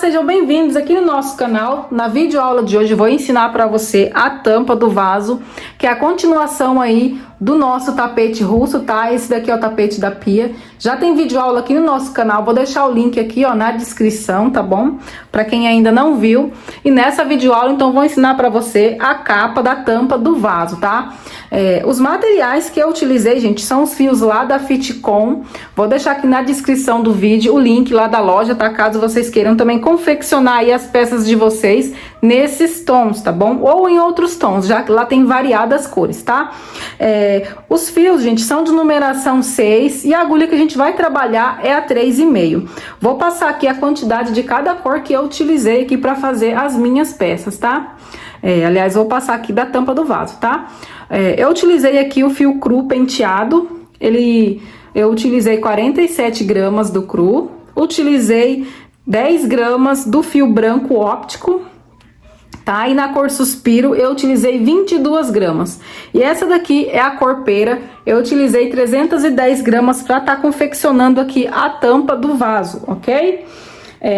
sejam bem-vindos aqui no nosso canal. Na videoaula de hoje eu vou ensinar para você a tampa do vaso, que é a continuação aí do nosso tapete russo, tá? Esse daqui é o tapete da pia. Já tem videoaula aqui no nosso canal, vou deixar o link aqui, ó, na descrição, tá bom? Para quem ainda não viu. E nessa videoaula, então, vou ensinar para você a capa da tampa do vaso, tá? Os materiais que eu utilizei, gente, são os fios lá da Fitcom. Vou deixar aqui na descrição do vídeo o link lá da loja, tá? Caso vocês queiram também confeccionar aí as peças de vocês nesses tons, tá bom? Ou em outros tons, já que lá tem variadas cores, tá? Os fios, gente, são de numeração 6 e a agulha que a gente vai trabalhar é a 3,5. Vou passar aqui a quantidade de cada cor que eu utilizei aqui para fazer as minhas peças, tá? Aliás, vou passar aqui da tampa do vaso, tá? Eu utilizei aqui o fio cru penteado, eu utilizei 47 gramas do cru, utilizei 10 gramas do fio branco óptico, tá? E na cor suspiro eu utilizei 22 gramas. E essa daqui é a cor pera, eu utilizei 310 gramas para estar confeccionando aqui a tampa do vaso, ok?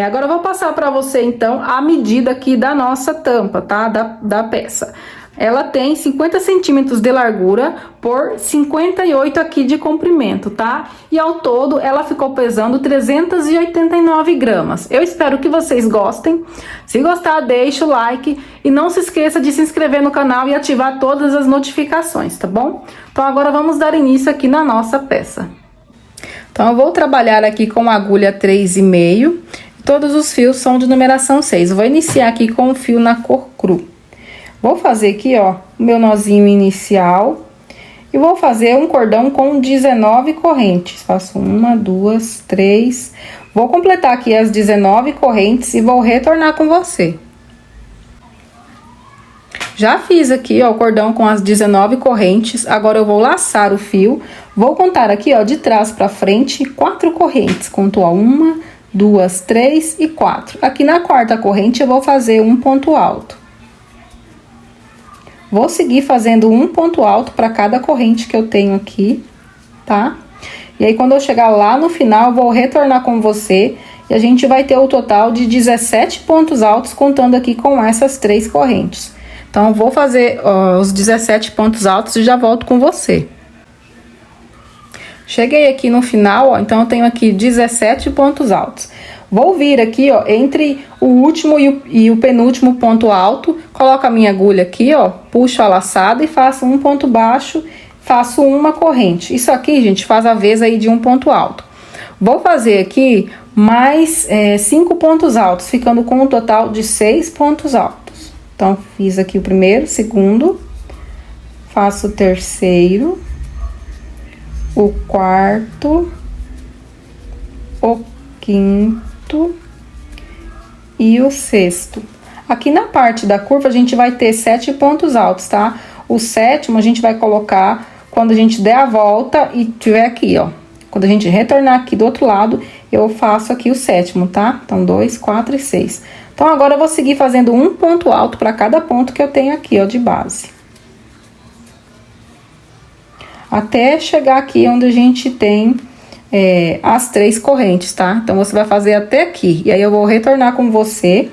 Agora eu vou passar para você então a medida aqui da nossa tampa, tá? Da peça. Ela tem 50 centímetros de largura por 58 aqui de comprimento, tá? E ao todo ela ficou pesando 389 gramas. Eu espero que vocês gostem. Se gostar, deixa o like e não se esqueça de se inscrever no canal e ativar todas as notificações, tá bom? Então agora vamos dar início aqui na nossa peça. Então eu vou trabalhar aqui com a agulha 3,5. Todos os fios são de numeração 6. Eu vou iniciar aqui com o fio na cor cru. Vou fazer aqui, ó, o meu nozinho inicial e vou fazer um cordão com 19 correntes. Faço 1, 2, 3. Vou completar aqui as 19 correntes e vou retornar com você. Já fiz aqui, ó, o cordão com as 19 correntes. Agora eu vou laçar o fio. Vou contar aqui, ó, de trás para frente, 4 correntes. Conto, ó, 1, 2, 3 e 4. Aqui na quarta corrente eu vou fazer um ponto alto. Vou seguir fazendo um ponto alto para cada corrente que eu tenho aqui, tá? E aí, quando eu chegar lá no final, eu vou retornar com você e a gente vai ter o total de 17 pontos altos, contando aqui com essas 3 correntes. Então, eu vou fazer os 17 pontos altos e já volto com você. Cheguei aqui no final, ó, então eu tenho aqui 17 pontos altos. Vou vir aqui, ó, entre o último e o penúltimo ponto alto, coloco a minha agulha aqui, ó, puxo a laçada e faço um ponto baixo, faço uma corrente. Isso aqui, gente, faz a vez aí de um ponto alto. Vou fazer aqui mais 5 pontos altos, ficando com um total de 6 pontos altos. Então, fiz aqui o primeiro, segundo, faço o terceiro, o quarto, o quinto e o sexto. Aqui na parte da curva a gente vai ter 7 pontos altos, tá? O sétimo a gente vai colocar quando a gente der a volta e tiver aqui, ó. Quando a gente retornar aqui do outro lado, eu faço aqui o sétimo, tá? Então, 2, 4 e 6. Então, agora eu vou seguir fazendo um ponto alto para cada ponto que eu tenho aqui, ó, de base. Até chegar aqui onde a gente tem as 3 correntes, tá? Então, você vai fazer até aqui. E aí, eu vou retornar com você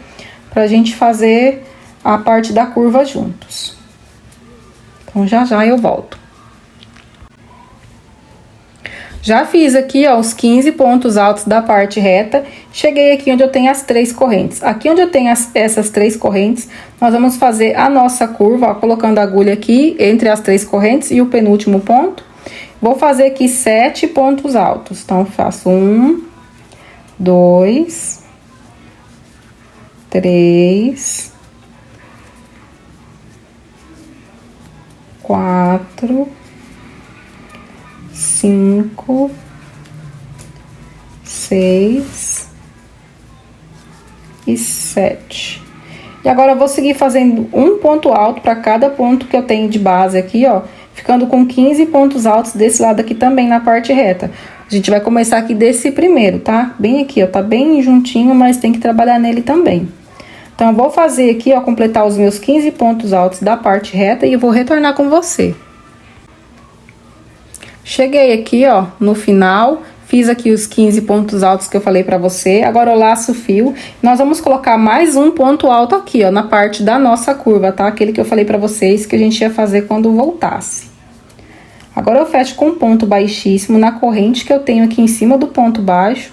pra gente fazer a parte da curva juntos. Então, já eu volto. Já fiz aqui, ó, os 15 pontos altos da parte reta. Cheguei aqui onde eu tenho as 3 correntes. Aqui onde eu tenho essas 3 correntes, nós vamos fazer a nossa curva, ó, colocando a agulha aqui entre as 3 correntes e o penúltimo ponto. Vou fazer aqui 7 pontos altos. Então, faço 1, 2, 3, 4, 5, 6 e 7. E agora eu vou seguir fazendo um ponto alto para cada ponto que eu tenho de base aqui, ó, ficando com 15 pontos altos desse lado aqui também na parte reta. A gente vai começar aqui desse primeiro, tá? Bem aqui, ó, tá bem juntinho, mas tem que trabalhar nele também. Então, eu vou fazer aqui, ó, completar os meus 15 pontos altos da parte reta e eu vou retornar com você. Cheguei aqui, ó, no final, Fiz aqui os 15 pontos altos que eu falei pra você. Agora eu laço o fio. Nós vamos colocar mais um ponto alto aqui, ó, na parte da nossa curva, tá? Aquele que eu falei pra vocês que a gente ia fazer quando voltasse. Agora eu fecho com um ponto baixíssimo na corrente que eu tenho aqui em cima do ponto baixo.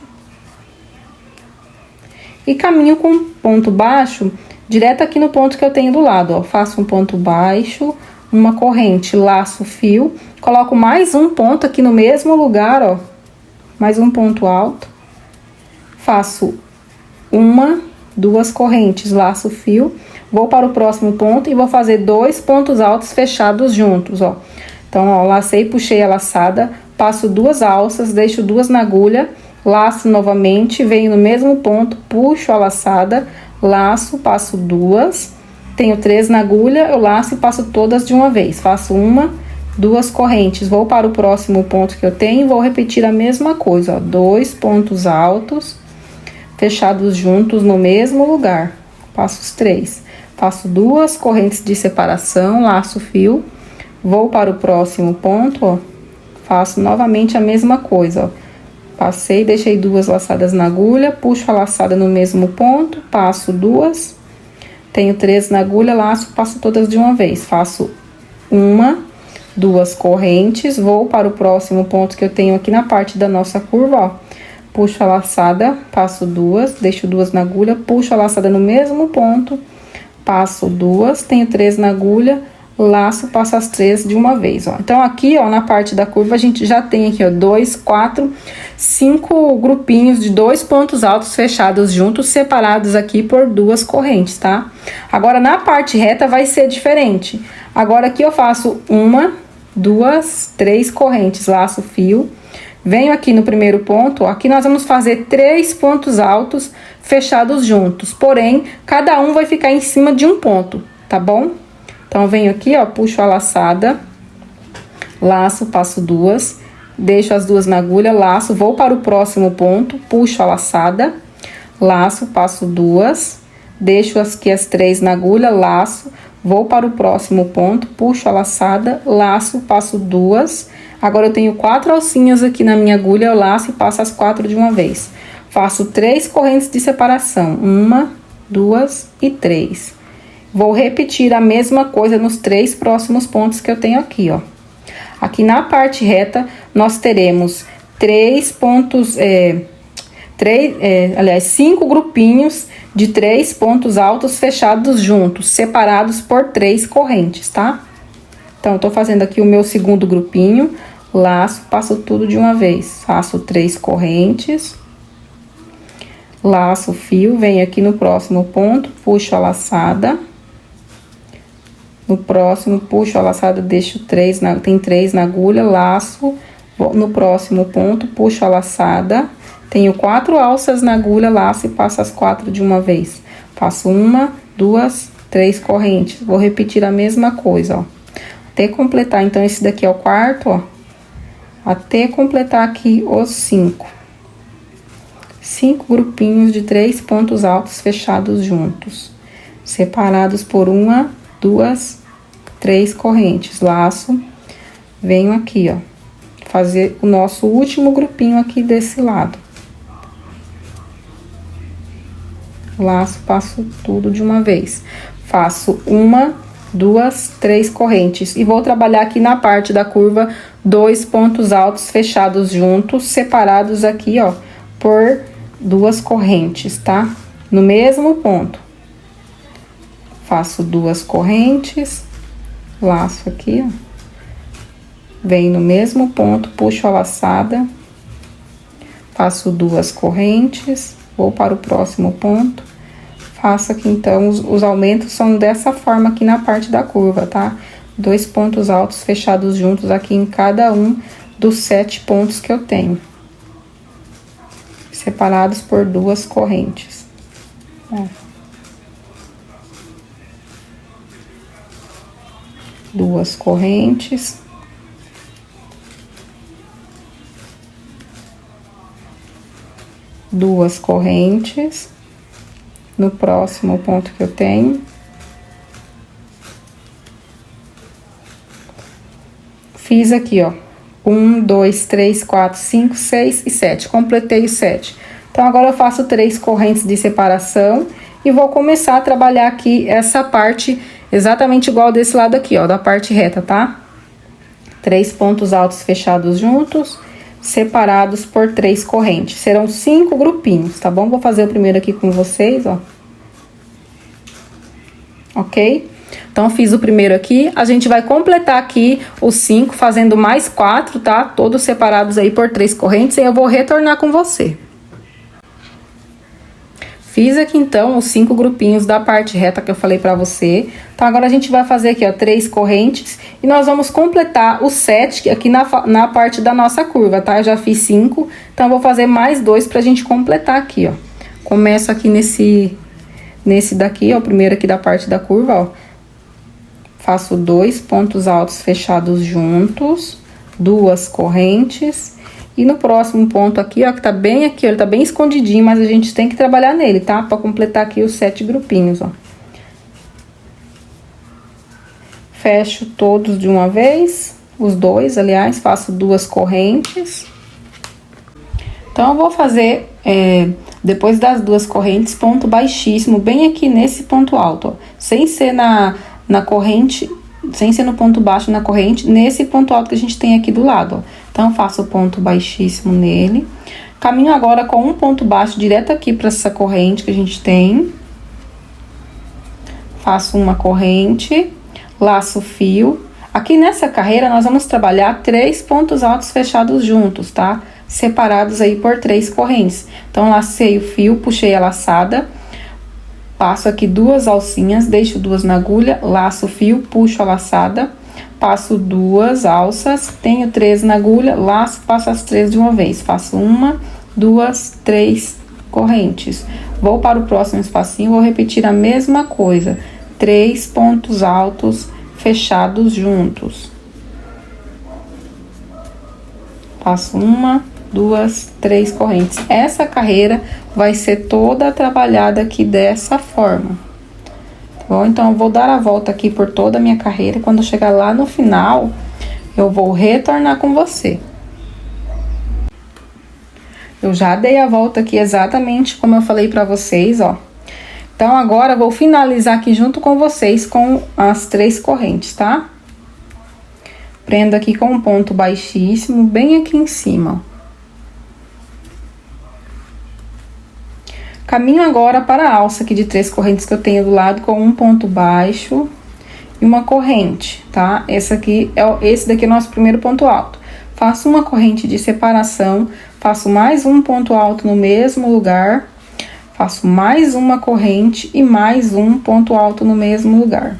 E caminho com um ponto baixo direto aqui no ponto que eu tenho do lado, ó. Faço um ponto baixo, uma corrente, laço o fio, coloco mais um ponto aqui no mesmo lugar, ó. Mais um ponto alto, faço uma, duas correntes, laço o fio, vou para o próximo ponto e vou fazer 2 pontos altos fechados juntos, ó. Então, ó, lacei, puxei a laçada, passo 2 alças, deixo 2 na agulha, laço novamente, venho no mesmo ponto, puxo a laçada, laço, passo 2, tenho 3 na agulha, eu laço e passo todas de uma vez, faço uma, 2 correntes, vou para o próximo ponto que eu tenho, vou repetir a mesma coisa, ó, 2 pontos altos, fechados juntos no mesmo lugar, passo os 3, faço 2 correntes de separação, laço o fio, vou para o próximo ponto, ó, faço novamente a mesma coisa, ó, passei, deixei 2 laçadas na agulha, puxo a laçada no mesmo ponto, passo 2, tenho 3 na agulha, laço, passo todas de uma vez, faço uma, 2 correntes, vou para o próximo ponto que eu tenho aqui na parte da nossa curva, ó. Puxo a laçada, passo 2, deixo 2 na agulha, puxo a laçada no mesmo ponto, passo 2, tenho 3 na agulha, laço, passo as 3 de uma vez, ó. Então, aqui, ó, na parte da curva, a gente já tem aqui, ó, 2, 4, 5 grupinhos de 2 pontos altos fechados juntos, separados aqui por 2 correntes, tá? Agora, na parte reta, vai ser diferente. Agora, aqui eu faço uma, 2, 3 correntes, laço o fio, venho aqui no primeiro ponto, ó, aqui nós vamos fazer 3 pontos altos fechados juntos, porém, cada um vai ficar em cima de um ponto, tá bom? Então, eu venho aqui, ó, puxo a laçada, laço, passo 2, deixo as 2 na agulha, laço, vou para o próximo ponto, puxo a laçada, laço, passo 2, deixo aqui as 3 na agulha, laço, vou para o próximo ponto, puxo a laçada, laço, passo 2, agora eu tenho 4 alcinhas aqui na minha agulha, eu laço e passo as 4 de uma vez. Faço 3 correntes de separação, 1, 2 e 3. Vou repetir a mesma coisa nos 3 próximos pontos que eu tenho aqui, ó. Aqui na parte reta, nós teremos 5 grupinhos de 3 pontos altos fechados juntos, separados por 3 correntes, tá? Então, eu tô fazendo aqui o meu segundo grupinho, laço, passo tudo de uma vez. Faço 3 correntes, laço o fio, venho aqui no próximo ponto, puxo a laçada. No próximo, puxo a laçada, deixo 3, tem 3 na agulha, laço, no próximo ponto, puxo a laçada, tenho 4 alças na agulha, laço e passo as 4 de uma vez. Faço 1, 2, 3 correntes, vou repetir a mesma coisa, ó. Até completar, então, esse daqui é o quarto, ó. Até completar aqui os 5. 5 grupinhos de 3 pontos altos fechados juntos, separados por 1, 2, 3 correntes, laço, venho aqui, ó, fazer o nosso último grupinho aqui desse lado. Laço, passo tudo de uma vez. Faço 1, 2, 3 correntes e vou trabalhar aqui na parte da curva 2 pontos altos fechados juntos, separados aqui, ó, por 2 correntes, tá? No mesmo ponto. Faço 2 correntes, laço aqui, ó, venho no mesmo ponto, puxo a laçada, faço 2 correntes, vou para o próximo ponto, faço aqui, então, os aumentos são dessa forma aqui na parte da curva, tá? 2 pontos altos fechados juntos aqui em cada um dos 7 pontos que eu tenho, separados por 2 correntes, ó. 2 correntes, duas correntes, no próximo ponto que eu tenho, fiz aqui, ó, 1, 2, 3, 4, 5, 6 e 7. Completei os 7. Então, agora eu faço 3 correntes de separação e vou começar a trabalhar aqui essa parte exatamente igual desse lado aqui, ó, da parte reta, tá? 3 pontos altos fechados juntos, separados por 3 correntes. Serão 5 grupinhos, tá bom? Vou fazer o primeiro aqui com vocês, ó. Ok? Então, fiz o primeiro aqui. A gente vai completar aqui os 5, fazendo mais 4, tá? Todos separados aí por 3 correntes, e eu vou retornar com você. Fiz aqui, então, os 5 grupinhos da parte reta que eu falei pra você. Então, agora a gente vai fazer aqui, ó, 3 correntes. E nós vamos completar os 7 aqui na parte da nossa curva, tá? Eu já fiz 5, então eu vou fazer mais 2 pra gente completar aqui, ó. Começo aqui nesse daqui, ó, o primeiro aqui da parte da curva, ó. Faço 2 pontos altos fechados juntos, 2 correntes. E no próximo ponto aqui, ó, que tá bem aqui, ó, ele tá bem escondidinho, mas a gente tem que trabalhar nele, tá? Pra completar aqui os 7 grupinhos, ó. Fecho todos de uma vez, os 2, aliás, faço 2 correntes. Então, eu vou fazer, depois das 2 correntes, ponto baixíssimo, bem aqui nesse ponto alto, ó. Sem ser na corrente, sem ser no ponto baixo na corrente, nesse ponto alto que a gente tem aqui do lado, ó. Então, faço o ponto baixíssimo nele. Caminho agora com um ponto baixo direto aqui para essa corrente que a gente tem. Faço uma corrente, laço o fio. Aqui nessa carreira, nós vamos trabalhar 3 pontos altos fechados juntos, tá? Separados aí por 3 correntes. Então, lacei o fio, puxei a laçada. Passo aqui 2 alcinhas, deixo 2 na agulha, laço o fio, puxo a laçada. Passo 2 alças, tenho 3 na agulha, laço, passo as 3 de uma vez. Faço 1, 2, 3 correntes. Vou para o próximo espacinho, vou repetir a mesma coisa. 3 pontos altos fechados juntos. Faço 1, 2, 3 correntes. Essa carreira vai ser toda trabalhada aqui dessa forma. Bom, então, eu vou dar a volta aqui por toda a minha carreira. Quando eu chegar lá no final, eu vou retornar com você. Eu já dei a volta aqui exatamente como eu falei pra vocês, ó. Então, agora, eu vou finalizar aqui junto com vocês com as 3 correntes, tá? Prendo aqui com um ponto baixíssimo, bem aqui em cima, ó. Caminho agora para a alça aqui de 3 correntes que eu tenho do lado com um ponto baixo e uma corrente, tá? Esse daqui é o nosso primeiro ponto alto. Faço uma corrente de separação, faço mais um ponto alto no mesmo lugar, faço mais uma corrente e mais um ponto alto no mesmo lugar.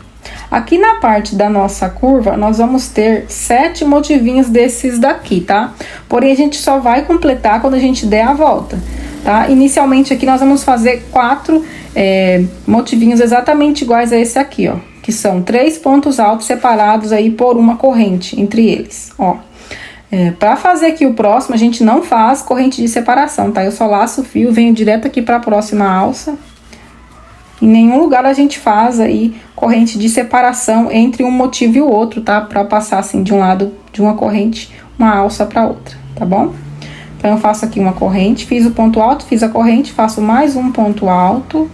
Aqui na parte da nossa curva, nós vamos ter 7 motivinhos desses daqui, tá? Porém, a gente só vai completar quando a gente der a volta. Tá? Inicialmente aqui nós vamos fazer 4 motivinhos exatamente iguais a esse aqui, ó. Que são 3 pontos altos separados aí por uma corrente entre eles, ó. Pra fazer aqui o próximo, a gente não faz corrente de separação, tá? Eu só laço o fio, venho direto aqui pra próxima alça. Em nenhum lugar a gente faz aí corrente de separação entre um motivo e o outro, tá? Pra passar assim de um lado de uma corrente, uma alça pra outra, tá bom? Então, eu faço aqui uma corrente, fiz o ponto alto, fiz a corrente, faço mais um ponto alto,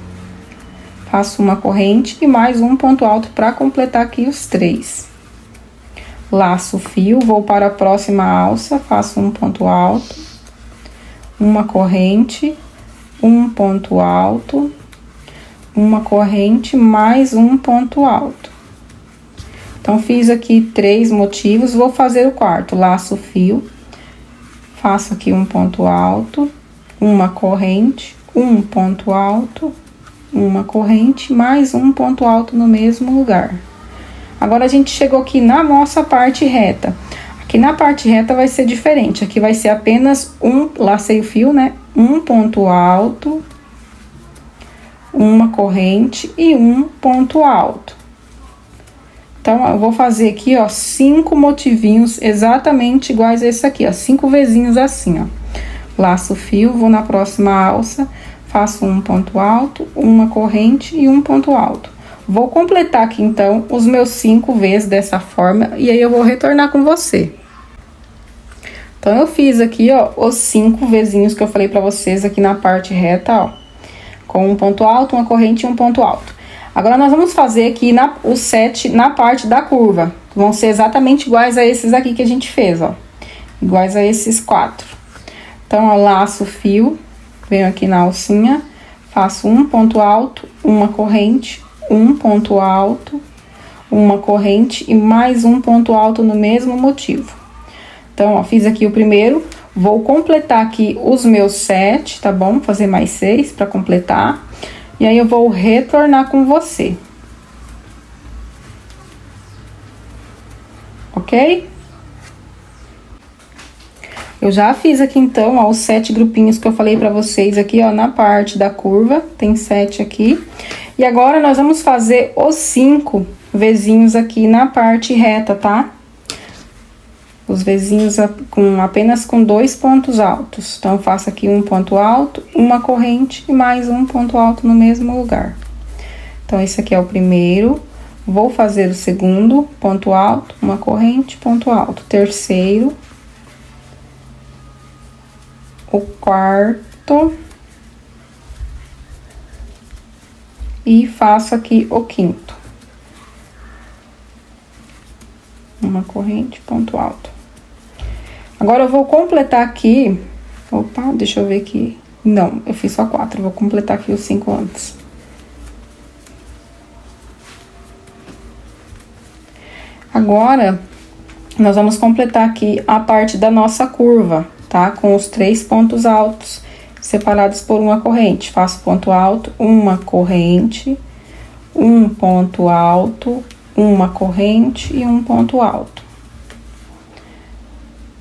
faço uma corrente e mais um ponto alto para completar aqui os 3. Laço o fio, vou para a próxima alça, faço um ponto alto, uma corrente, um ponto alto, uma corrente, mais um ponto alto. Então, fiz aqui 3 motivos, vou fazer o quarto, laço o fio. Faço aqui um ponto alto, uma corrente, um ponto alto, uma corrente, mais um ponto alto no mesmo lugar. Agora, a gente chegou aqui na nossa parte reta. Aqui na parte reta vai ser diferente. Aqui vai ser apenas lacei o fio, né? Um ponto alto, uma corrente e um ponto alto. Então, eu vou fazer aqui, ó, 5 motivinhos exatamente iguais a esse aqui, ó, 5 vezinhos assim, ó. Laço o fio, vou na próxima alça, faço um ponto alto, uma corrente e um ponto alto. Vou completar aqui, então, os meus 5 vezes dessa forma, e aí eu vou retornar com você. Então, eu fiz aqui, ó, os 5 Vzinhos que eu falei pra vocês aqui na parte reta, ó. Com um ponto alto, uma corrente e um ponto alto. Agora, nós vamos fazer aqui os 7 na parte da curva. Vão ser exatamente iguais a esses aqui que a gente fez, ó. Iguais a esses 4. Então, ó, laço o fio, venho aqui na alcinha, faço um ponto alto, uma corrente, um ponto alto, uma corrente e mais um ponto alto no mesmo motivo. Então, ó, fiz aqui o primeiro, vou completar aqui os meus 7, tá bom? Fazer mais 6 para completar. E aí, eu vou retornar com você. Ok? Eu já fiz aqui, então, ó, os 7 grupinhos que eu falei pra vocês aqui, ó, na parte da curva. Tem 7 aqui. E agora, nós vamos fazer os 5 Vzinhos aqui na parte reta, tá? Os Vzinhos apenas com 2 pontos altos. Então, eu faço aqui um ponto alto, uma corrente e mais um ponto alto no mesmo lugar. Então, esse aqui é o primeiro. Vou fazer o segundo, ponto alto, uma corrente, ponto alto. Terceiro. O quarto. E faço aqui o quinto. Uma corrente, ponto alto. Agora, eu vou completar aqui... Opa, deixa eu ver aqui. Não, eu fiz só 4. Vou completar aqui os 5 antes. Agora, nós vamos completar aqui a parte da nossa curva, tá? Com os 3 pontos altos, separados por uma corrente. Faço ponto alto, uma corrente, um ponto alto, uma corrente e um ponto alto.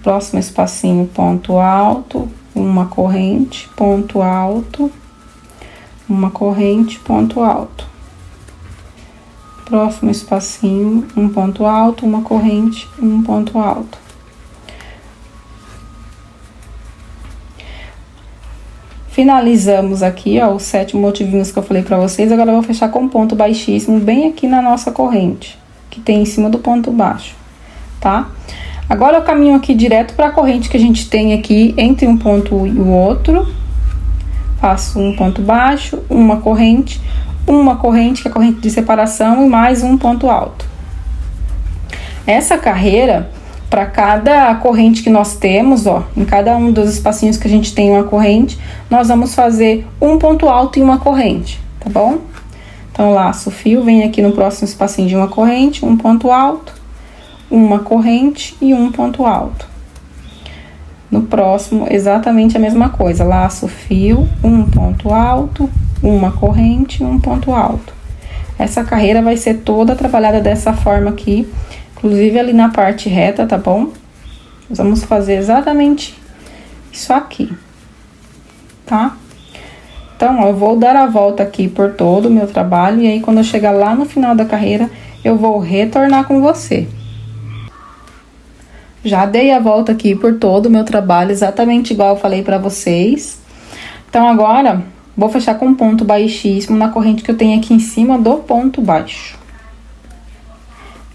Próximo espacinho, ponto alto, uma corrente, ponto alto, uma corrente, ponto alto. Próximo espacinho, um ponto alto, uma corrente, um ponto alto. Finalizamos aqui, ó, os 7 motivinhos que eu falei pra vocês. Agora, eu vou fechar com ponto baixíssimo bem aqui na nossa corrente, que tem em cima do ponto baixo, tá? Agora, eu caminho aqui direto pra corrente que a gente tem aqui entre um ponto e o outro. Faço um ponto baixo, uma corrente, que é a corrente de separação, e mais um ponto alto. Essa carreira, para cada corrente que nós temos, ó, em cada um dos espacinhos que a gente tem uma corrente, nós vamos fazer um ponto alto e uma corrente, tá bom? Então, laço o fio, venho aqui no próximo espacinho de uma corrente, um ponto alto, uma corrente e um ponto alto. No próximo, exatamente a mesma coisa, laço o fio, um ponto alto, uma corrente e um ponto alto. Essa carreira vai ser toda trabalhada dessa forma aqui, inclusive ali na parte reta, tá bom? Nós vamos fazer exatamente isso aqui, tá? Então, ó, eu vou dar a volta aqui por todo o meu trabalho, e aí quando eu chegar lá no final da carreira, eu vou retornar com você. Já dei a volta aqui por todo o meu trabalho, exatamente igual eu falei pra vocês. Então, agora, vou fechar com ponto baixíssimo na corrente que eu tenho aqui em cima do ponto baixo.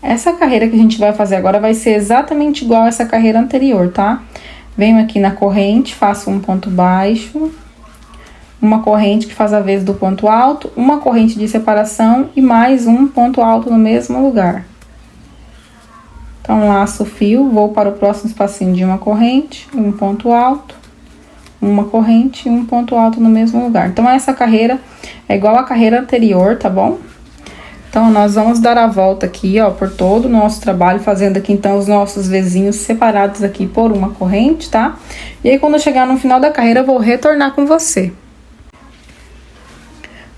Essa carreira que a gente vai fazer agora vai ser exatamente igual a essa carreira anterior, tá? Venho aqui na corrente, faço um ponto baixo, uma corrente que faz a vez do ponto alto, uma corrente de separação e mais um ponto alto no mesmo lugar. Então, laço o fio, vou para o próximo espacinho de uma corrente, um ponto alto, uma corrente e um ponto alto no mesmo lugar. Então, essa carreira é igual à carreira anterior, tá bom? Então, nós vamos dar a volta aqui, ó, por todo o nosso trabalho, fazendo aqui, então, os nossos Vzinhos separados aqui por uma corrente, tá? E aí, quando eu chegar no final da carreira, eu vou retornar com você.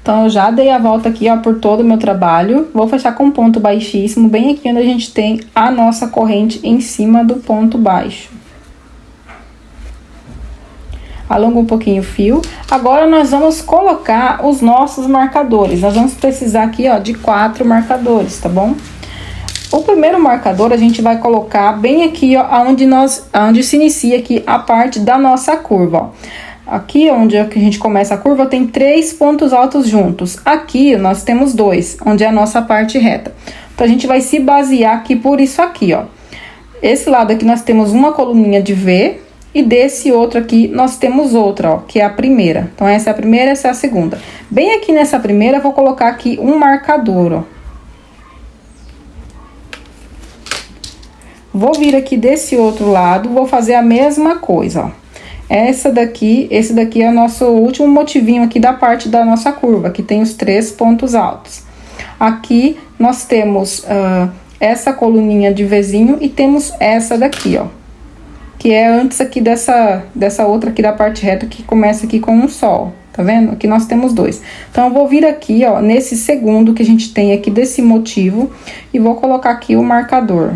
Então, eu já dei a volta aqui, ó, por todo o meu trabalho. Vou fechar com ponto baixíssimo, bem aqui onde a gente tem a nossa corrente em cima do ponto baixo. Alongo um pouquinho o fio. Agora, nós vamos colocar os nossos marcadores. Nós vamos precisar aqui, ó, de 4 marcadores, tá bom? O primeiro marcador, a gente vai colocar bem aqui, ó, onde se inicia aqui a parte da nossa curva, ó. Aqui, onde a gente começa a curva, tem 3 pontos altos juntos. Aqui, nós temos 2, onde é a nossa parte reta. Então, a gente vai se basear aqui por isso aqui, ó. Esse lado aqui, nós temos uma coluninha de V, E desse outro aqui, nós temos outra, ó, que é a primeira. Então, essa é a primeira, essa é a segunda. Bem aqui nessa primeira, eu vou colocar aqui um marcador, ó. Vou vir aqui desse outro lado, vou fazer a mesma coisa, ó. Esse daqui é o nosso último motivinho aqui da parte da nossa curva, que tem os 3 pontos altos. Aqui, nós temos essa coluninha de Vzinho e temos essa daqui, ó. Que é antes aqui dessa outra aqui da parte reta, que começa aqui com um sol, tá vendo? Aqui nós temos 2. Então, eu vou vir aqui, ó, nesse segundo que a gente tem aqui desse motivo, e vou colocar aqui o marcador.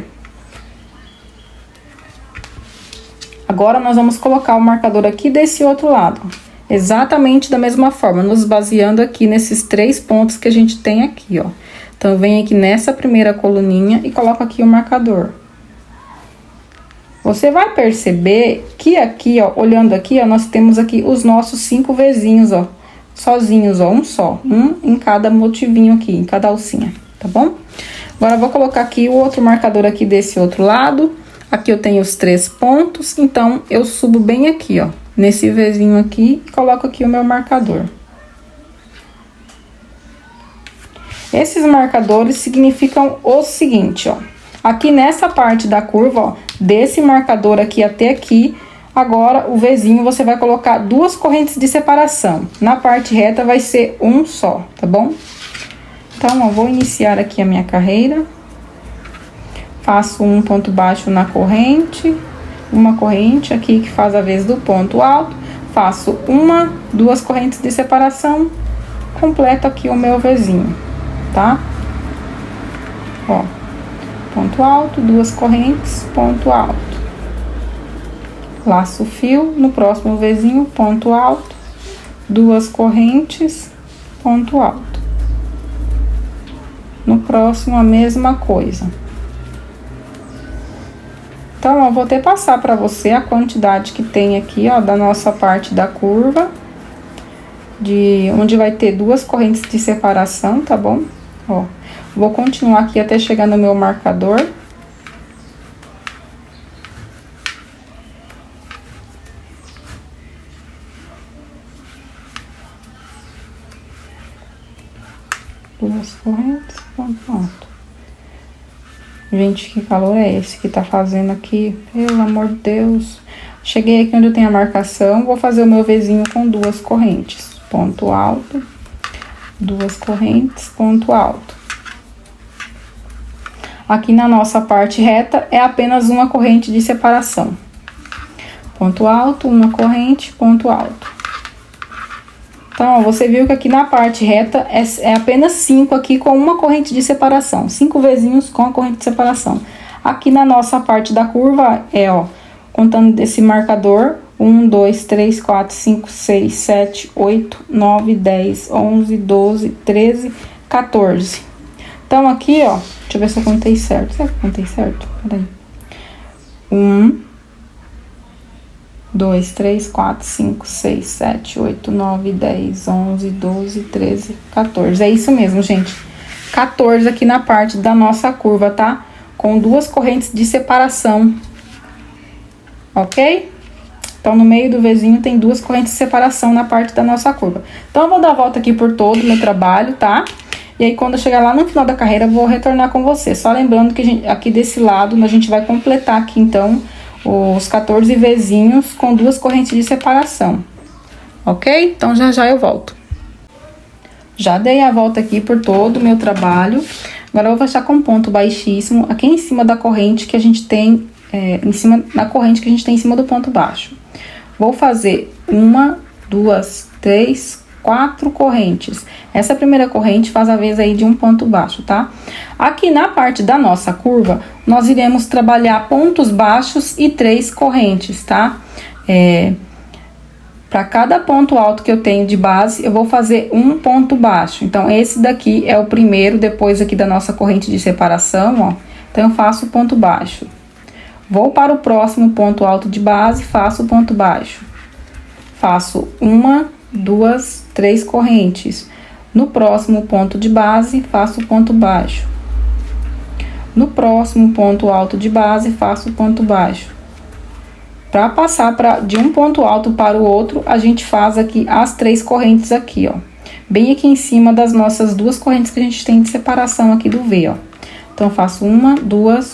Agora, nós vamos colocar o marcador aqui desse outro lado, exatamente da mesma forma, nos baseando aqui nesses 3 pontos que a gente tem aqui, ó. Então, eu venho aqui nessa primeira coluninha e coloco aqui o marcador. Você vai perceber que aqui, ó, olhando aqui, ó, nós temos aqui os nossos 5 Vzinhos, ó, sozinhos, ó, um só, um em cada motivinho aqui, em cada alcinha, tá bom? Agora, eu vou colocar aqui o outro marcador aqui desse outro lado. Aqui eu tenho os 3 pontos, então, eu subo bem aqui, ó, nesse Vzinho aqui e coloco aqui o meu marcador. Esses marcadores significam o seguinte, ó. Aqui nessa parte da curva, ó, desse marcador aqui até aqui, agora o Vzinho você vai colocar 2 correntes de separação. Na parte reta vai ser um só, tá bom? Então, ó, vou iniciar aqui a minha carreira. Faço um ponto baixo na corrente, uma corrente aqui que faz a vez do ponto alto. Faço 1, 2 correntes de separação, completo aqui o meu Vzinho, tá? Ó. Ponto alto, 2 correntes, ponto alto. Laço o fio, no próximo Vzinho, ponto alto, 2 correntes, ponto alto. No próximo, a mesma coisa. Então, eu vou até passar para você a quantidade que tem aqui, ó, da nossa parte da curva, onde vai ter 2 correntes de separação, tá bom? Ó. Vou continuar aqui até chegar no meu marcador. Duas correntes, ponto alto. Gente, que calor é esse que tá fazendo aqui? Pelo amor de Deus. Cheguei aqui onde eu tenho a marcação, vou fazer o meu Vzinho com 2 correntes. Ponto alto, 2 correntes, ponto alto. Aqui na nossa parte reta é apenas uma corrente de separação. Ponto alto, uma corrente, ponto alto. Então, ó, você viu que aqui na parte reta é apenas 5 aqui com uma corrente de separação. 5 Vzinhos com a corrente de separação. Aqui na nossa parte da curva ó, contando desse marcador, 1, 2, 3, 4, 5, 6, 7, 8, 9, 10, 11, 12, 13, 14. Então, aqui, ó, deixa eu ver se eu contei certo. Será que eu contei certo? Peraí. 1, 2, 3, 4, 5, 6, 7, 8, 9, 10, 11, 12, 13, 14. É isso mesmo, gente. 14 aqui na parte da nossa curva, tá? Com 2 correntes de separação. Ok? Então, no meio do Vzinho tem 2 correntes de separação na parte da nossa curva. Então, eu vou dar a volta aqui por todo o meu trabalho, tá? E aí, quando eu chegar lá no final da carreira, eu vou retornar com você. Só lembrando que aqui desse lado, a gente vai completar aqui, então, os 14 Vzinhos com 2 correntes de separação. Ok? Então, já já eu volto. Já dei a volta aqui por todo o meu trabalho. Agora, eu vou fechar com um ponto baixíssimo aqui em cima da corrente que a gente tem, na corrente que a gente tem em cima do ponto baixo. Vou fazer 1, 2, 3, 4 correntes. Essa primeira corrente faz a vez aí de um ponto baixo, tá? Aqui na parte da nossa curva, nós iremos trabalhar pontos baixos e 3 correntes, tá? Para cada ponto alto que eu tenho de base, eu vou fazer um ponto baixo. Então, esse daqui é o primeiro, depois aqui da nossa corrente de separação, ó. Então, eu faço o ponto baixo. Vou para o próximo ponto alto de base, faço o ponto baixo. Faço 1, 2, 3 correntes. No próximo ponto de base, faço o ponto baixo. No próximo ponto alto de base, faço o ponto baixo. Para passar de um ponto alto para o outro, a gente faz aqui as 3 correntes aqui, ó. Bem aqui em cima das nossas 2 correntes que a gente tem de separação aqui do V, ó. Então, faço 1, 2,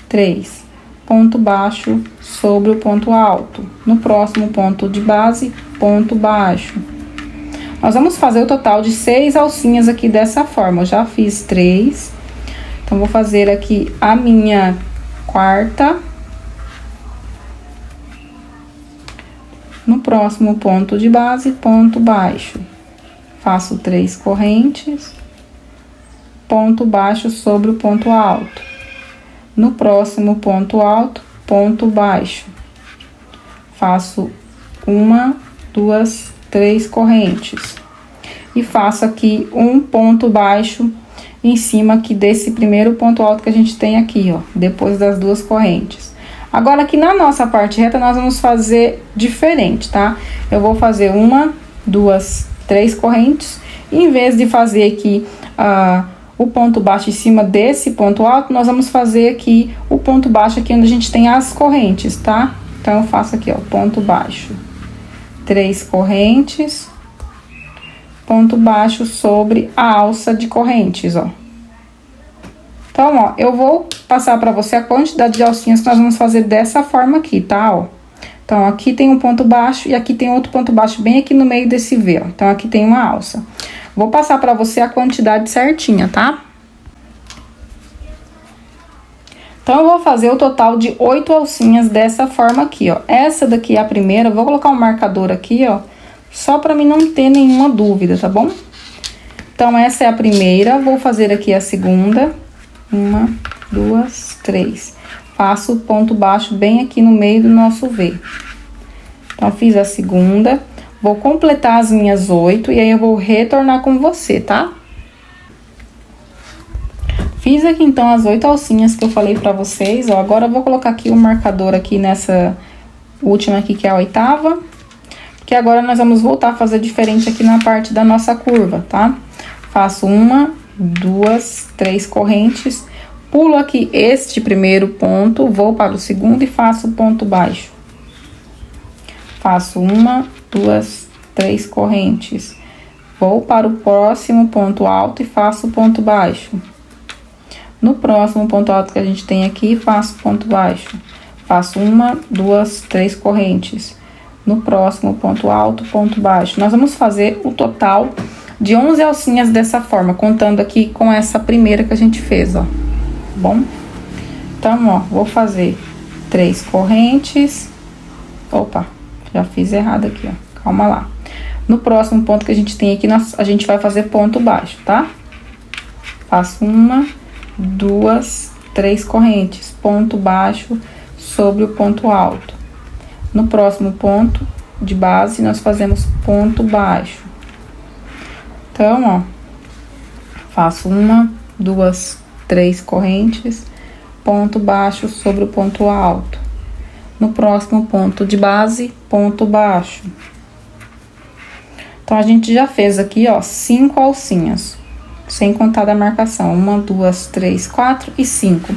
3. Ponto baixo sobre o ponto alto. No próximo ponto de base, ponto baixo. Nós vamos fazer o total de 6 alcinhas aqui dessa forma. Eu já fiz 3. Então, vou fazer aqui a minha quarta. No próximo ponto de base, ponto baixo. Faço 3 correntes. Ponto baixo sobre o ponto alto. No próximo ponto alto, ponto baixo. Faço 1, 2, 3 correntes. E faço aqui um ponto baixo em cima aqui desse primeiro ponto alto que a gente tem aqui, ó. Depois das 2 correntes. Agora, aqui na nossa parte reta, nós vamos fazer diferente, tá? Eu vou fazer 1, 2, 3 correntes. E em vez de fazer aqui o ponto baixo em cima desse ponto alto, nós vamos fazer aqui o ponto baixo aqui onde a gente tem as correntes, tá? Então, eu faço aqui, ó, ponto baixo. 3 correntes. Ponto baixo sobre a alça de correntes, ó. Então, ó, eu vou passar pra você a quantidade de alcinhas que nós vamos fazer dessa forma aqui, tá, ó. Então, aqui tem um ponto baixo e aqui tem outro ponto baixo bem aqui no meio desse V, ó. Então, aqui tem uma alça. Vou passar pra você a quantidade certinha, tá? Então, eu vou fazer o total de 8 alcinhas dessa forma aqui, ó. Essa daqui é a primeira, eu vou colocar um marcador aqui, ó, só pra mim não ter nenhuma dúvida, tá bom? Então, essa é a primeira, vou fazer aqui a segunda. 1, 2, 3. Faço o ponto baixo bem aqui no meio do nosso V. Então, fiz a segunda. Vou completar as minhas 8 e aí eu vou retornar com você, tá? Fiz aqui, então, as 8 alcinhas que eu falei pra vocês, ó. Agora, eu vou colocar aqui o marcador aqui nessa última aqui, que é a 8ª. Porque agora, nós vamos voltar a fazer diferente aqui na parte da nossa curva, tá? Faço 1, 2, 3 correntes. Pulo aqui este primeiro ponto, vou para o segundo e faço ponto baixo. Faço 1, 2, 3 correntes. Vou para o próximo ponto alto e faço ponto baixo. No próximo ponto alto que a gente tem aqui, faço ponto baixo. Faço 1, 2, 3 correntes. No próximo ponto alto, ponto baixo. Nós vamos fazer o total de 11 alcinhas dessa forma, contando aqui com essa primeira que a gente fez, ó. Bom? Então, ó, vou fazer 3 correntes. Opa, já fiz errado aqui, ó. Calma lá. No próximo ponto que a gente tem aqui, a gente vai fazer ponto baixo, tá? Faço 1, 2, 3 correntes. Ponto baixo sobre o ponto alto. No próximo ponto de base, nós fazemos ponto baixo. Então, ó, faço 1, 2, 3 correntes, ponto baixo sobre o ponto alto. No próximo ponto de base, ponto baixo. Então, a gente já fez aqui, ó, 5 alcinhas, sem contar da marcação. 1, 2, 3, 4 e 5.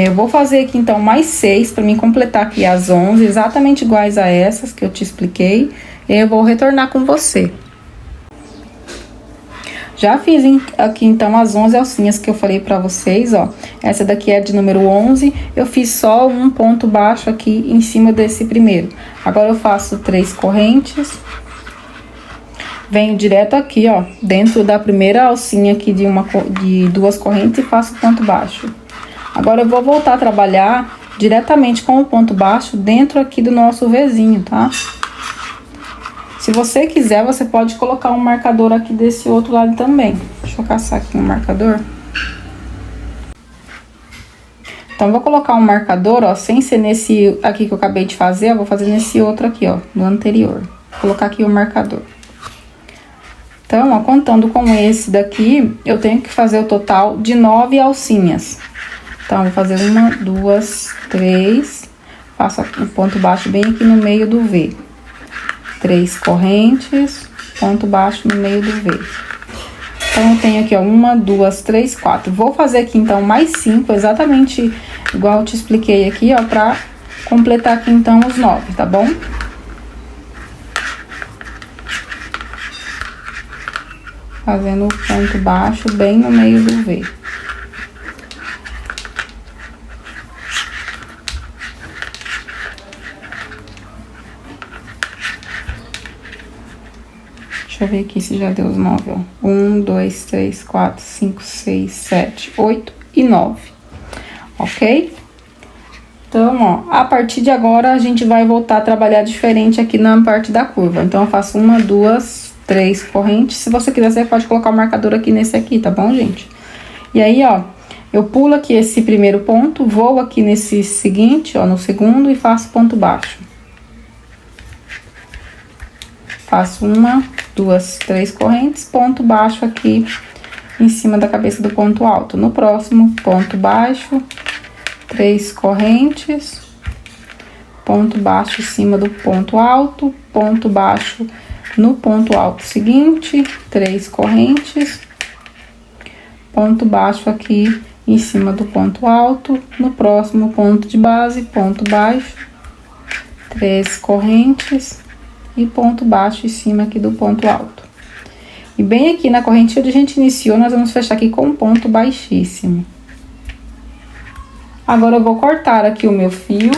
Eu vou fazer aqui, então, mais 6 para mim completar aqui as 11, exatamente iguais a essas que eu te expliquei. E eu vou retornar com você. Já fiz aqui, então, as 11 alcinhas que eu falei pra vocês, ó. Essa daqui é de número 11. Eu fiz só um ponto baixo aqui em cima desse primeiro. Agora, eu faço 3 correntes. Venho direto aqui, ó, dentro da primeira alcinha aqui de 2 correntes e faço ponto baixo. Agora, eu vou voltar a trabalhar diretamente com o ponto baixo dentro aqui do nosso Vzinho, tá? Se você quiser, você pode colocar um marcador aqui desse outro lado também. Deixa eu caçar aqui um marcador. Então, eu vou colocar um marcador, ó, sem ser nesse aqui que eu acabei de fazer, eu vou fazer nesse outro aqui, ó, no anterior. Vou colocar aqui o marcador. Então, ó, contando com esse daqui, eu tenho que fazer o total de 9 alcinhas. Então, vou fazer 1, 2, 3, faço o ponto baixo bem aqui no meio do V. 3 correntes, ponto baixo no meio do V. Então, eu tenho aqui, ó, 1, 2, 3, 4. Vou fazer aqui, então, mais 5, exatamente igual eu te expliquei aqui, ó, pra completar aqui então os 9, tá bom? Fazendo o ponto baixo bem no meio do V. Deixa eu ver aqui se já deu os 9, ó. 1, 2, 3, 4, 5, 6, 7, 8 e 9. Ok? Então, ó, a partir de agora, a gente vai voltar a trabalhar diferente aqui na parte da curva. Então, eu faço 1, 2, 3 correntes. Se você quiser, você pode colocar o marcador aqui nesse aqui, tá bom, gente? E aí, ó, eu pulo aqui esse primeiro ponto, vou aqui nesse seguinte, ó, no segundo e faço ponto baixo. Faço 1, 2, 3 correntes, ponto baixo aqui em cima da cabeça do ponto alto. No próximo, ponto baixo, 3 correntes, ponto baixo em cima do ponto alto, ponto baixo no ponto alto seguinte, 3 correntes, ponto baixo aqui em cima do ponto alto, no próximo ponto de base, ponto baixo, 3 correntes e ponto baixo em cima aqui do ponto alto. E bem aqui na corrente onde a gente iniciou, nós vamos fechar aqui com um ponto baixíssimo. Agora, eu vou cortar aqui o meu fio,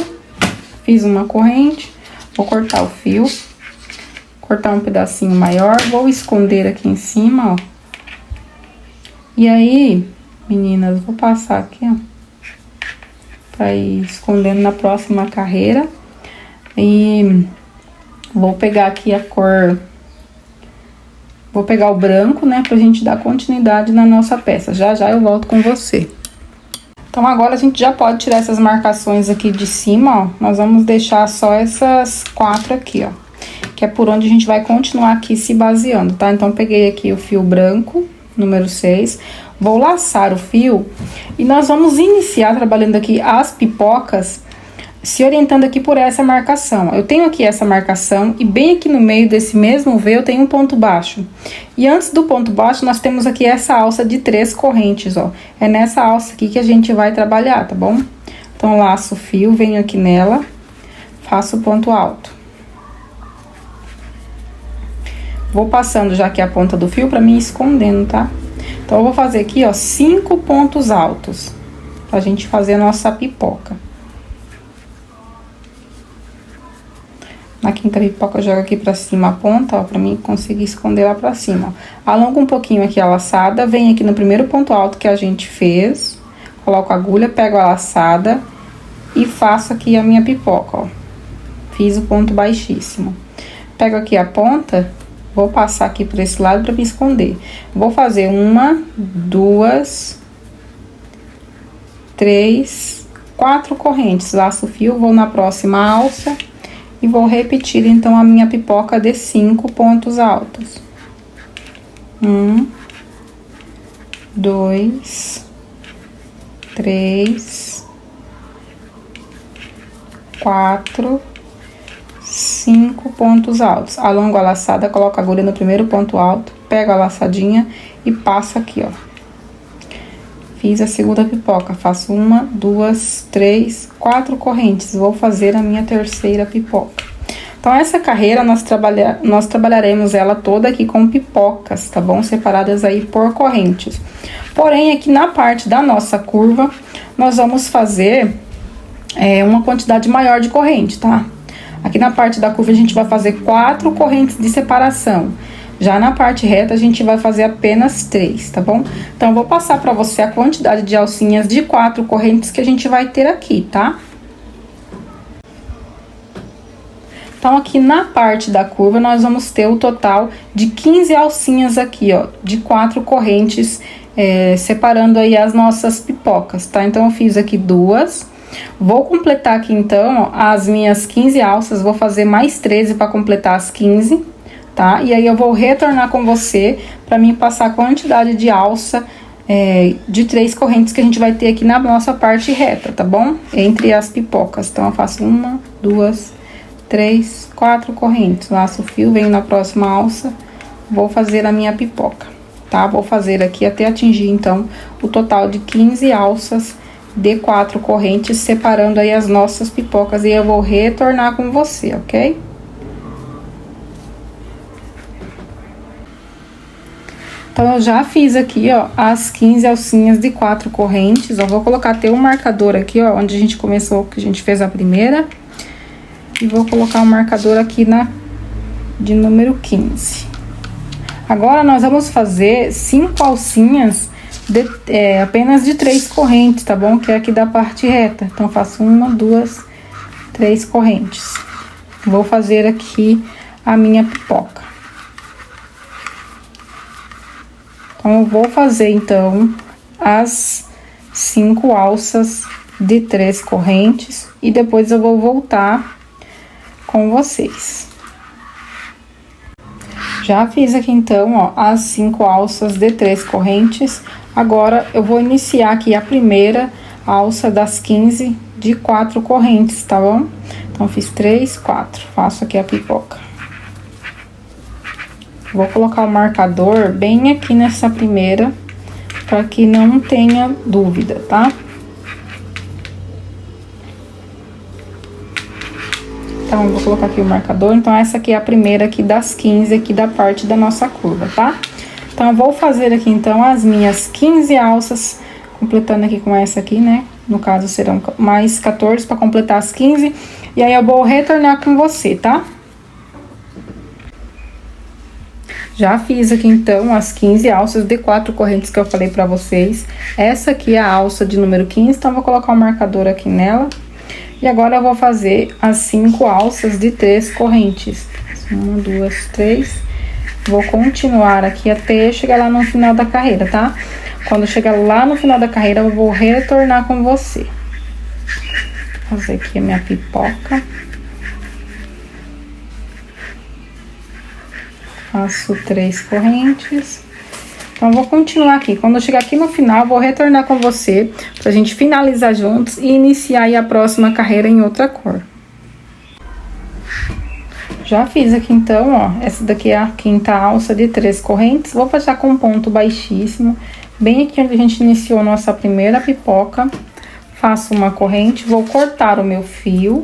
fiz uma corrente, vou cortar o fio, cortar um pedacinho maior, vou esconder aqui em cima, ó. E aí, meninas, vou passar aqui, ó, pra ir escondendo na próxima carreira. E vou pegar aqui a cor, vou pegar o branco, né, pra gente dar continuidade na nossa peça. Já já eu volto com você. Então, agora a gente já pode tirar essas marcações aqui de cima, ó. Nós vamos deixar só essas 4 aqui, ó. Que é por onde a gente vai continuar aqui se baseando, tá? Então, peguei aqui o fio branco, número 6. Vou laçar o fio e nós vamos iniciar trabalhando aqui as pipocas, se orientando aqui por essa marcação. Eu tenho aqui essa marcação e bem aqui no meio desse mesmo V eu tenho um ponto baixo. E antes do ponto baixo nós temos aqui essa alça de 3 correntes, ó. É nessa alça aqui que a gente vai trabalhar, tá bom? Então, laço o fio, venho aqui nela, faço o ponto alto. Vou passando já aqui a ponta do fio pra mim escondendo, tá? Então, eu vou fazer aqui, ó, 5 pontos altos, pra gente fazer a nossa pipoca. Na quinta pipoca eu jogo aqui pra cima a ponta, ó, pra mim conseguir esconder lá pra cima, ó. Alongo um pouquinho aqui a laçada, venho aqui no primeiro ponto alto que a gente fez, coloco a agulha, pego a laçada e faço aqui a minha pipoca, ó. Fiz o ponto baixíssimo. Pego aqui a ponta, vou passar aqui por esse lado pra me esconder. Vou fazer 1, 2, 3, 4 correntes, laço o fio, vou na próxima alça e vou repetir, então, a minha pipoca de 5 pontos altos. 1, 2, 3, 4, 5 pontos altos. Alongo a laçada, coloco a agulha no primeiro ponto alto, pego a laçadinha e passo aqui, ó. Fiz a segunda pipoca, faço 1, 2, 3, 4 correntes. Vou fazer a minha terceira pipoca. Então, essa carreira nós trabalharemos ela toda aqui com pipocas, tá bom? Separadas aí por correntes. Porém, aqui na parte da nossa curva, nós vamos fazer uma quantidade maior de corrente, tá? Aqui na parte da curva a gente vai fazer 4 correntes de separação. Já na parte reta, a gente vai fazer apenas 3, tá bom? Então, eu vou passar pra você a quantidade de alcinhas de 4 correntes que a gente vai ter aqui, tá? Então, aqui na parte da curva, nós vamos ter o total de 15 alcinhas aqui, ó, de 4 correntes, separando aí as nossas pipocas, tá? Então, eu fiz aqui 2. Vou completar aqui, então, ó, as minhas 15 alças, vou fazer mais 13 para completar as 15. Tá? E aí, eu vou retornar com você pra mim passar a quantidade de alça de 3 correntes que a gente vai ter aqui na nossa parte reta, tá bom? Entre as pipocas. Então, eu faço 1, 2, 3, 4 correntes. Laço o fio, venho na próxima alça, vou fazer a minha pipoca, tá? Vou fazer aqui até atingir, então, o total de 15 alças de 4 correntes, separando aí as nossas pipocas, e eu vou retornar com você, ok? Então, eu já fiz aqui, ó, as 15 alcinhas de 4 correntes. Eu vou colocar até um marcador aqui, ó, onde a gente começou, que a gente fez a primeira. E vou colocar um marcador aqui de número 15. Agora, nós vamos fazer 5 alcinhas apenas de 3 correntes, tá bom? Que é aqui da parte reta. Então, eu faço 1, 2, 3 correntes. Vou fazer aqui a minha pipoca. Então, eu vou fazer, então, as 5 alças de 3 correntes e depois eu vou voltar com vocês. Já fiz aqui, então, ó, as 5 alças de 3 correntes. Agora, eu vou iniciar aqui a primeira alça das 15 de 4 correntes, tá bom? Então, fiz 3, 4. Faço aqui a pipoca. Vou colocar o marcador bem aqui nessa primeira, para que não tenha dúvida, tá? Então, eu vou colocar aqui o marcador. Então, essa aqui é a primeira aqui das 15 aqui da parte da nossa curva, tá? Então, eu vou fazer aqui, então, as minhas 15 alças, completando aqui com essa aqui, né? No caso, serão mais 14 para completar as 15. E aí, eu vou retornar com você, tá? Já fiz aqui, então, as 15 alças de 4 correntes que eu falei pra vocês. Essa aqui é a alça de número 15, então, eu vou colocar o marcador aqui nela. E agora, eu vou fazer as 5 alças de 3 correntes. 1, 2, 3. Vou continuar aqui até chegar lá no final da carreira, tá? Quando chegar lá no final da carreira, eu vou retornar com você. Vou fazer aqui a minha pipoca. Faço 3 correntes. Então, eu vou continuar aqui. Quando eu chegar aqui no final, eu vou retornar com você, pra gente finalizar juntos e iniciar aí a próxima carreira em outra cor. Já fiz aqui, então, ó, essa daqui é a 5ª alça de 3 correntes. Vou fechar com um ponto baixíssimo, bem aqui onde a gente iniciou nossa primeira pipoca. Faço uma corrente, vou cortar o meu fio.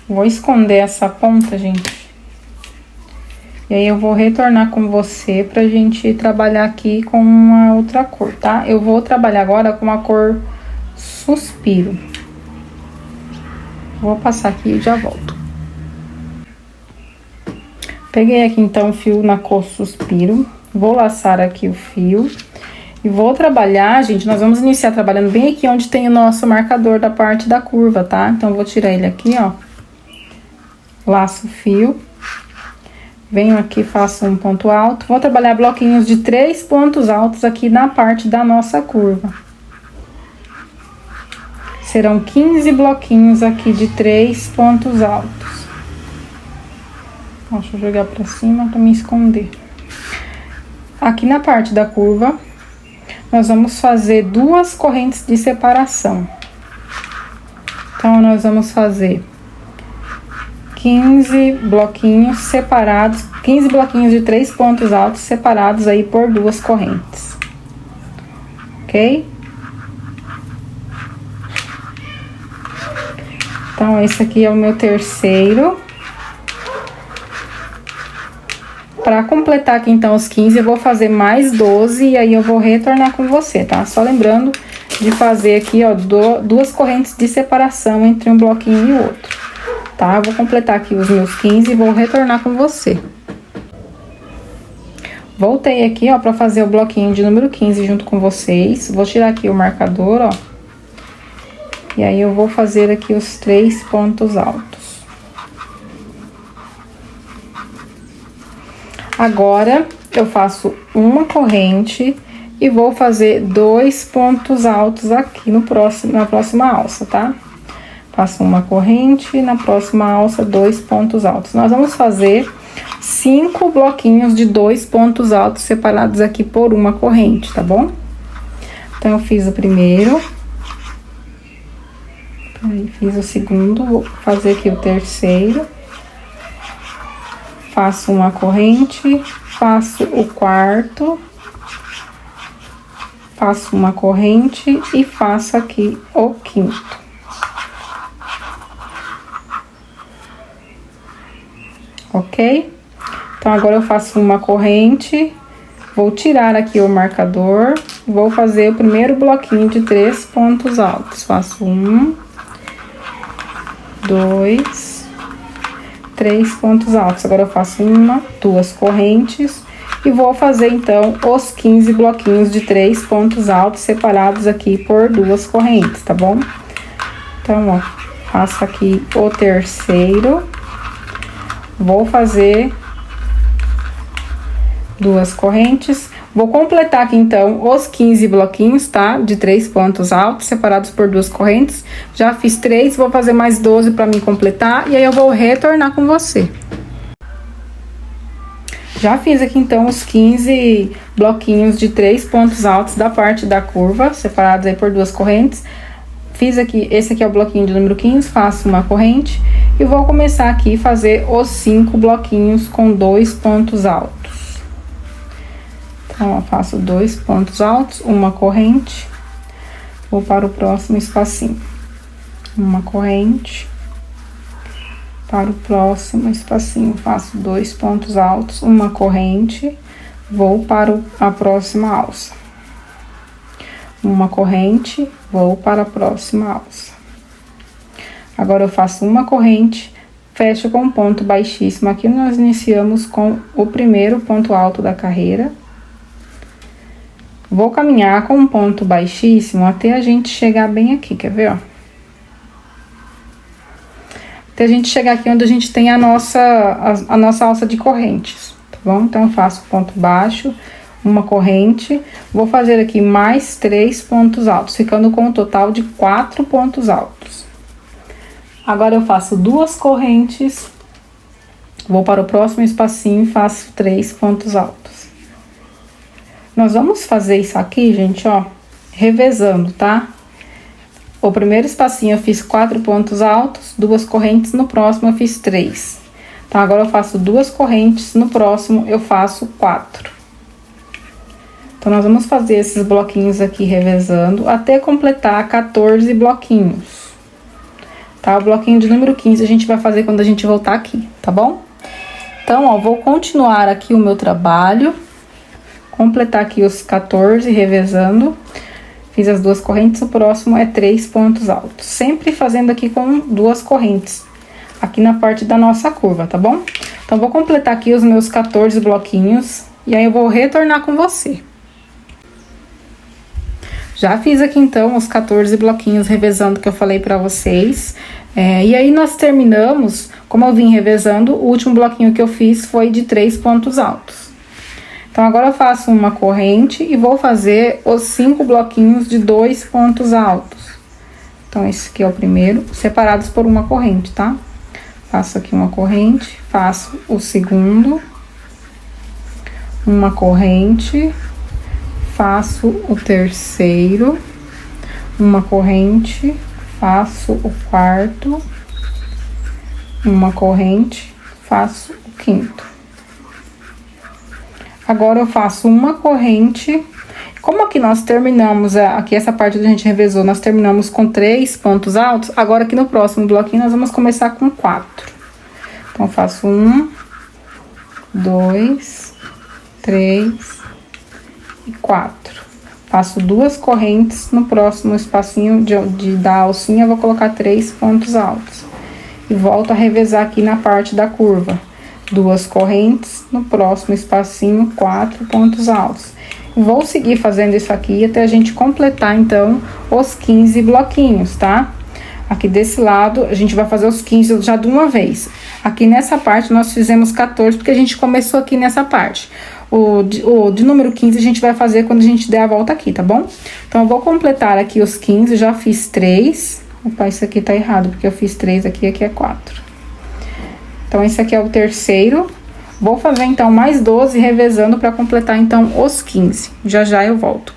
Vou esconder essa ponta, gente. E aí, eu vou retornar com você pra gente trabalhar aqui com uma outra cor, tá? Eu vou trabalhar agora com a cor suspiro. Vou passar aqui e já volto. Peguei aqui, então, o fio na cor suspiro. Vou laçar aqui o fio. E vou trabalhar, gente, nós vamos iniciar trabalhando bem aqui onde tem o nosso marcador da parte da curva, tá? Então, eu vou tirar ele aqui, ó. Laço o fio. Venho aqui, faço um ponto alto. Vou trabalhar bloquinhos de 3 pontos altos aqui na parte da nossa curva. Serão 15 bloquinhos aqui de 3 pontos altos. Deixa eu jogar pra cima pra me esconder. Aqui na parte da curva, nós vamos fazer 2 correntes de separação. Então, nós vamos fazer 15 bloquinhos separados, 15 bloquinhos de 3 pontos altos separados aí por 2 correntes. Ok? Então, esse aqui é o meu terceiro. Para completar aqui, então, os 15, eu vou fazer mais 12 e aí eu vou retornar com você, tá? Só lembrando de fazer aqui, ó, 2 correntes de separação entre um bloquinho e o outro. Tá? Eu vou completar aqui os meus 15 e vou retornar com você. Voltei aqui, ó, pra fazer o bloquinho de número 15 junto com vocês. Vou tirar aqui o marcador, ó. E aí, eu vou fazer aqui os 3 pontos altos. Agora, eu faço uma corrente e vou fazer 2 pontos altos aqui na próxima alça, tá? Faço uma corrente, na próxima alça, 2 pontos altos. Nós vamos fazer 5 bloquinhos de 2 pontos altos separados aqui por uma corrente, tá bom? Então, eu fiz o primeiro. Aí, fiz o segundo, vou fazer aqui o terceiro. Faço uma corrente, faço o quarto. faço uma corrente e faço aqui o quinto. Ok? Então, agora eu faço uma corrente, vou tirar aqui o marcador, vou fazer o primeiro bloquinho de 3 pontos altos. Faço 1, 2, 3 pontos altos. Agora eu faço 1, 2 correntes e vou fazer então os 15 bloquinhos de 3 pontos altos separados aqui por 2 correntes, tá bom? Então, ó, faço aqui o terceiro, vou fazer 2 correntes, vou completar aqui então os 15 bloquinhos, tá? De 3 pontos altos separados por 2 correntes. Já fiz 3, vou fazer mais 12 para me completar e aí eu vou retornar com você. Já fiz aqui então os 15 bloquinhos de 3 pontos altos da parte da curva, separados aí por 2 correntes. Fiz aqui, esse aqui é o bloquinho de número 15, faço uma corrente e vou começar aqui a fazer os 5 bloquinhos com 2 pontos altos. Então, eu faço 2 pontos altos, uma corrente, vou para o próximo espacinho. Uma corrente, para o próximo espacinho, faço 2 pontos altos, uma corrente, vou para a próxima alça. Uma corrente, vou para a próxima alça. Agora eu faço uma corrente, fecho com um ponto baixíssimo. Aqui nós iniciamos com o primeiro ponto alto da carreira. Vou caminhar com um ponto baixíssimo até a gente chegar bem aqui, quer ver, ó? Até a gente chegar aqui onde a gente tem a nossa alça de correntes, tá bom? Então, eu faço ponto baixo, uma corrente, vou fazer aqui mais 3 pontos altos, ficando com um total de 4 pontos altos. Agora, eu faço 2 correntes, vou para o próximo espacinho e faço 3 pontos altos. Nós vamos fazer isso aqui, gente, ó, revezando, tá? O primeiro espacinho eu fiz 4 pontos altos, 2 correntes, no próximo eu fiz 3. Então, agora eu faço 2 correntes, no próximo eu faço 4. Então, nós vamos fazer esses bloquinhos aqui revezando até completar 14 bloquinhos. Tá? O bloquinho de número 15 a gente vai fazer quando a gente voltar aqui, tá bom? Então, ó, vou continuar aqui o meu trabalho. Completar aqui os 14 revezando, fiz as 2 correntes, o próximo é 3 pontos altos, sempre fazendo aqui com 2 correntes, aqui na parte da nossa curva, tá bom? Então, vou completar aqui os meus 14 bloquinhos, e aí eu vou retornar com você. Já fiz aqui, então, os 14 bloquinhos revezando que eu falei pra vocês, e aí nós terminamos, como eu vim revezando, o último bloquinho que eu fiz foi de 3 pontos altos. Então, agora eu faço uma corrente e vou fazer os 5 bloquinhos de 2 pontos altos. Então, esse aqui é o primeiro, separados por uma corrente, tá? Faço aqui uma corrente, faço o segundo, uma corrente, faço o terceiro, uma corrente, faço o quarto, uma corrente, faço o quinto. Agora, eu faço uma corrente. Como aqui nós terminamos, aqui essa parte que a gente revezou, nós terminamos com 3 pontos altos, agora aqui no próximo bloquinho nós vamos começar com 4. Então, eu faço 1, 2, 3 e 4. Faço 2 correntes, no próximo espacinho da alcinha eu vou colocar 3 pontos altos. E volto a revezar aqui na parte da curva. 2 correntes, no próximo espacinho, 4 pontos altos. Vou seguir fazendo isso aqui até a gente completar, então, os 15 bloquinhos, tá? Aqui desse lado, a gente vai fazer os 15 já de uma vez. Aqui nessa parte, nós fizemos 14, porque a gente começou aqui nessa parte. O de número 15, a gente vai fazer quando a gente der a volta aqui, tá bom? Então, eu vou completar aqui os 15, já fiz 3. Opa, isso aqui tá errado, porque eu fiz 3 aqui, aqui é 4. Então, esse aqui é o terceiro. Vou fazer, então, mais 12 revezando para completar, então, os 15. Já já eu volto.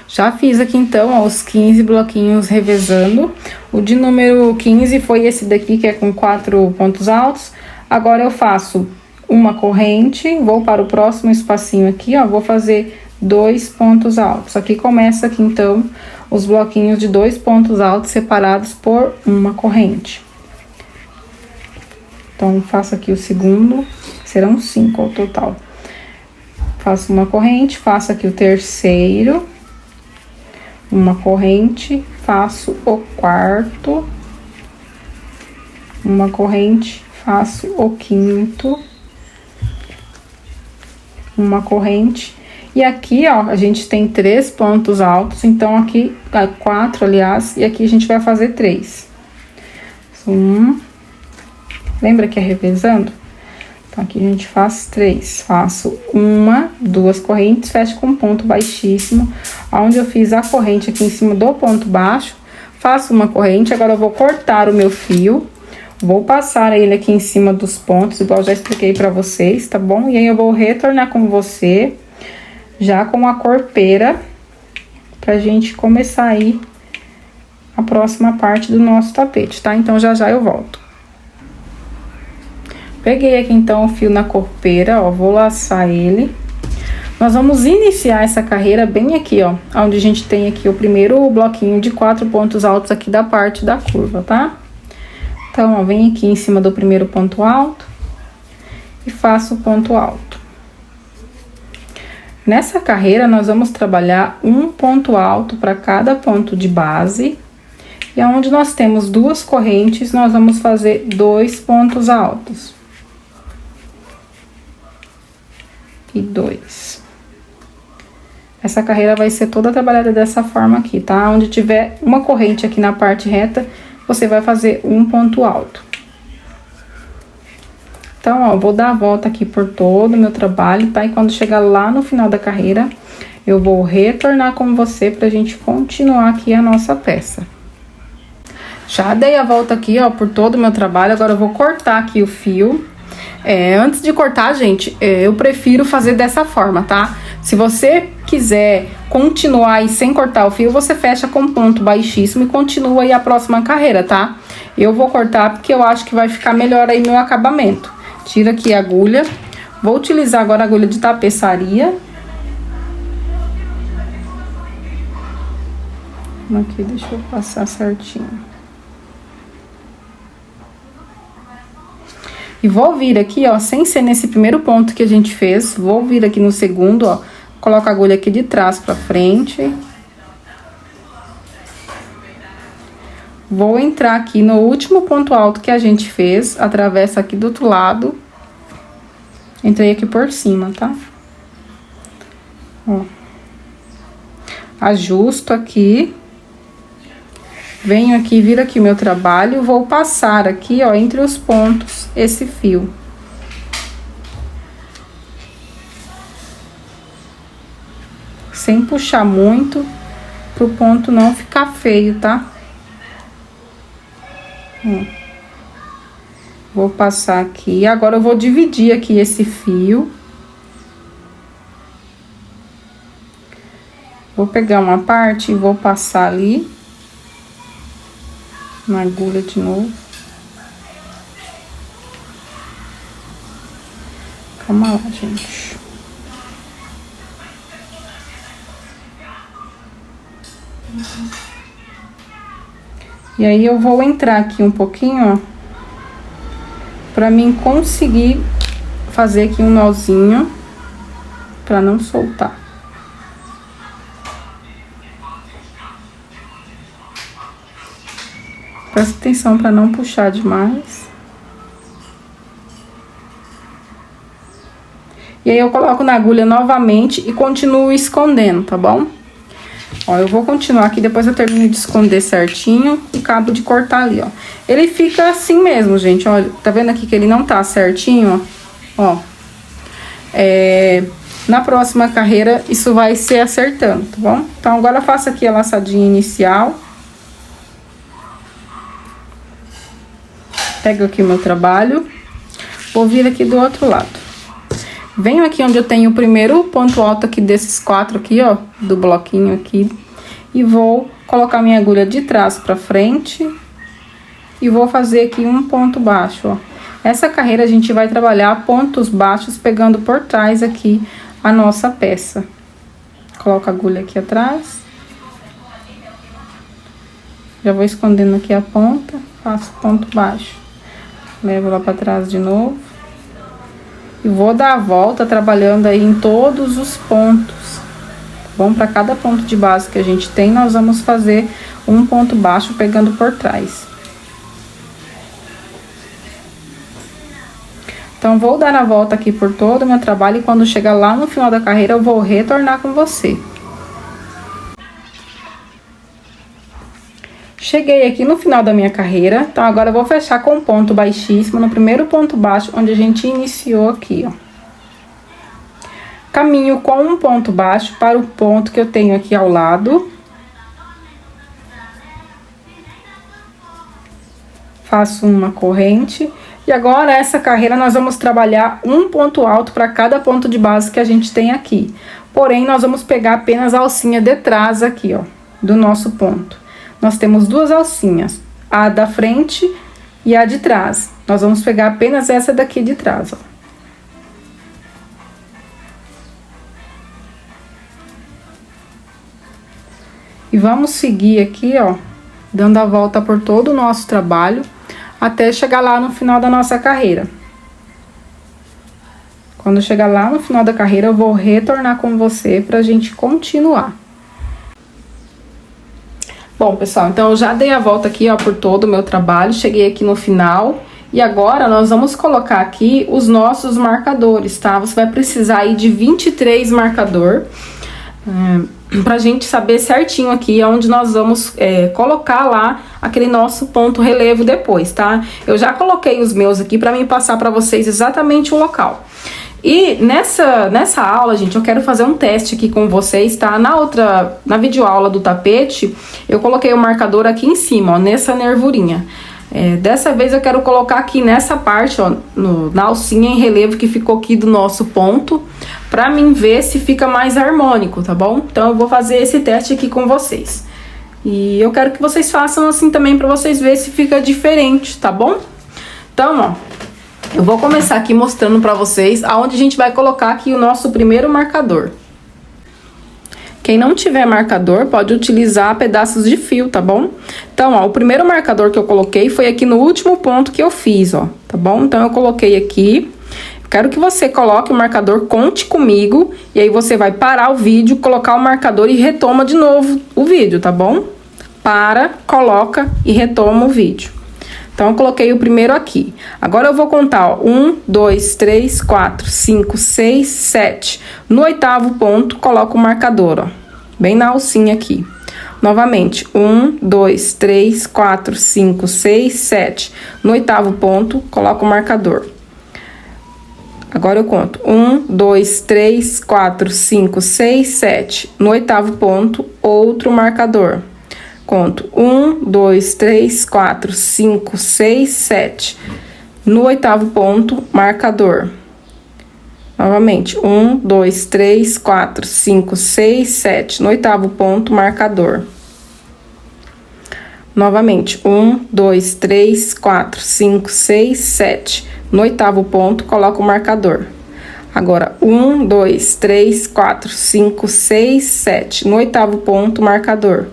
Já fiz aqui, então, ó, os 15 bloquinhos revezando. O de número 15 foi esse daqui, que é com 4 pontos altos. Agora, eu faço uma corrente, vou para o próximo espacinho aqui, ó. Vou fazer 2 pontos altos. Aqui começa aqui, então, os bloquinhos de 2 pontos altos separados por uma corrente. Então, faço aqui o segundo, serão 5 ao total. Faço uma corrente, faço aqui o terceiro, uma corrente, faço o quarto, uma corrente, faço o quinto, uma corrente. E aqui, ó, a gente tem 3 pontos altos, então aqui, 4, aliás, e aqui a gente vai fazer 3. Lembra que é revezando? Então, aqui a gente faz 3. Faço 1, 2 correntes, fecho com um ponto baixíssimo, onde eu fiz a corrente aqui em cima do ponto baixo, faço uma corrente, agora eu vou cortar o meu fio, vou passar ele aqui em cima dos pontos, igual já expliquei pra vocês, tá bom? E aí, eu vou retornar com você, já com a corpeira, pra gente começar aí a próxima parte do nosso tapete, tá? Então, já eu volto. Peguei aqui, então, o fio na corpeira, ó, vou laçar ele. Nós vamos iniciar essa carreira bem aqui, ó, onde a gente tem aqui o primeiro bloquinho de 4 pontos altos aqui da parte da curva, tá? Então, ó, vem aqui em cima do primeiro ponto alto e faço o ponto alto. Nessa carreira, nós vamos trabalhar um ponto alto para cada ponto de base. E onde nós temos 2 correntes, nós vamos fazer 2 pontos altos. E 2. Essa carreira vai ser toda trabalhada dessa forma aqui, tá? Onde tiver uma corrente aqui na parte reta, você vai fazer um ponto alto. Então, ó, vou dar a volta aqui por todo o meu trabalho, tá? E quando chegar lá no final da carreira, eu vou retornar com você pra gente continuar aqui a nossa peça. Já dei a volta aqui, ó, por todo o meu trabalho, agora eu vou cortar aqui o fio. Antes de cortar, gente, eu prefiro fazer dessa forma, tá? Se você quiser continuar aí sem cortar o fio, você fecha com ponto baixíssimo e continua aí a próxima carreira, tá? Eu vou cortar porque eu acho que vai ficar melhor aí meu acabamento. Tira aqui a agulha. Vou utilizar agora a agulha de tapeçaria. Aqui, deixa eu passar certinho. E vou vir aqui, ó, sem ser nesse primeiro ponto que a gente fez, vou vir aqui no segundo, ó, coloco a agulha aqui de trás pra frente. Vou entrar aqui no último ponto alto que a gente fez, atravessa aqui do outro lado. Entrei aqui por cima, tá? Ó. Ajusto aqui. Venho aqui, viro aqui o meu trabalho, vou passar aqui, ó, entre os pontos, esse fio. Sem puxar muito, pro ponto não ficar feio, tá? Vou passar aqui, agora eu vou dividir aqui esse fio. Vou pegar uma parte e vou passar ali. Na agulha de novo. Calma lá, gente. E aí, eu vou entrar aqui um pouquinho, ó, pra mim conseguir fazer aqui um nozinho, pra não soltar. Presta atenção pra não puxar demais. E aí, eu coloco na agulha novamente e continuo escondendo, tá bom? Ó, eu vou continuar aqui, depois eu termino de esconder certinho e acabo de cortar ali, ó. Ele fica assim mesmo, gente, ó. Tá vendo aqui que ele não tá certinho, ó? Na próxima carreira, isso vai ser acertando, tá bom? Então, agora eu faço aqui a laçadinha inicial. Pego aqui o meu trabalho, vou vir aqui do outro lado. Venho aqui onde eu tenho o primeiro ponto alto aqui desses 4 aqui, ó, do bloquinho aqui. E vou colocar minha agulha de trás pra frente e vou fazer aqui um ponto baixo, ó. Essa carreira a gente vai trabalhar pontos baixos pegando por trás aqui a nossa peça. Coloco a agulha aqui atrás. Já vou escondendo aqui a ponta, faço ponto baixo. Levo lá pra trás de novo. E vou dar a volta trabalhando aí em todos os pontos. Bom, para cada ponto de base que a gente tem, nós vamos fazer um ponto baixo pegando por trás. Então, vou dar a volta aqui por todo o meu trabalho e quando chegar lá no final da carreira, eu vou retornar com você. Cheguei aqui no final da minha carreira, então agora eu vou fechar com um ponto baixíssimo no primeiro ponto baixo, onde a gente iniciou aqui, ó. Caminho com um ponto baixo para o ponto que eu tenho aqui ao lado. Faço uma corrente. E agora, essa carreira, nós vamos trabalhar um ponto alto para cada ponto de base que a gente tem aqui. Porém, nós vamos pegar apenas a alcinha de trás aqui, ó, do nosso ponto. Nós temos duas alcinhas, a da frente e a de trás. Nós vamos pegar apenas essa daqui de trás, ó. E vamos seguir aqui, ó, dando a volta por todo o nosso trabalho, até chegar lá no final da nossa carreira. Quando chegar lá no final da carreira, eu vou retornar com você pra gente continuar. Bom, pessoal, então eu já dei a volta aqui, ó, por todo o meu trabalho, cheguei aqui no final. E agora, nós vamos colocar aqui os nossos marcadores, tá? Você vai precisar aí de 23 marcador, pra gente saber certinho aqui onde nós vamos colocar lá aquele nosso ponto relevo depois, tá? Eu já coloquei os meus aqui pra mim passar pra vocês exatamente o local. E nessa aula, gente, eu quero fazer um teste aqui com vocês, tá? Na videoaula do tapete, eu coloquei o marcador aqui em cima, ó, nessa nervurinha. Dessa vez eu quero colocar aqui nessa parte, ó, na alcinha em relevo que ficou aqui do nosso ponto, pra mim ver se fica mais harmônico, tá bom? Então eu vou fazer esse teste aqui com vocês. E eu quero que vocês façam assim também pra vocês verem se fica diferente, tá bom? Então, ó, eu vou começar aqui mostrando pra vocês aonde a gente vai colocar aqui o nosso primeiro marcador. Quem não tiver marcador, pode utilizar pedaços de fio, tá bom? Então, ó, o primeiro marcador que eu coloquei foi aqui no último ponto que eu fiz, ó, tá bom? Então, eu coloquei aqui. Quero que você coloque o marcador, conte comigo, e aí você vai parar o vídeo, colocar o marcador e retoma de novo o vídeo, tá bom? Para, coloca e retoma o vídeo. Então, eu coloquei o primeiro aqui. Agora, eu vou contar, ó, 1, 2, 3, 4, 5, 6, 7. No oitavo ponto, coloco o marcador, ó, bem na alcinha aqui. Novamente, 1, 2, 3, 4, 5, 6, 7. No oitavo ponto, coloco o marcador. Agora, eu conto 1, 2, 3, 4, 5, 6, 7. No oitavo ponto, outro marcador. Conto 1, 2, 3, 4, 5, 6, 7. No oitavo ponto, marcador. Novamente, 1, 2, 3, 4, 5, 6, 7. No oitavo ponto, marcador. Novamente, 1, 2, 3, 4, 5, 6, 7. No oitavo ponto, coloco o marcador. Agora, 1, 2, 3, 4, 5, 6, 7. No oitavo ponto, marcador.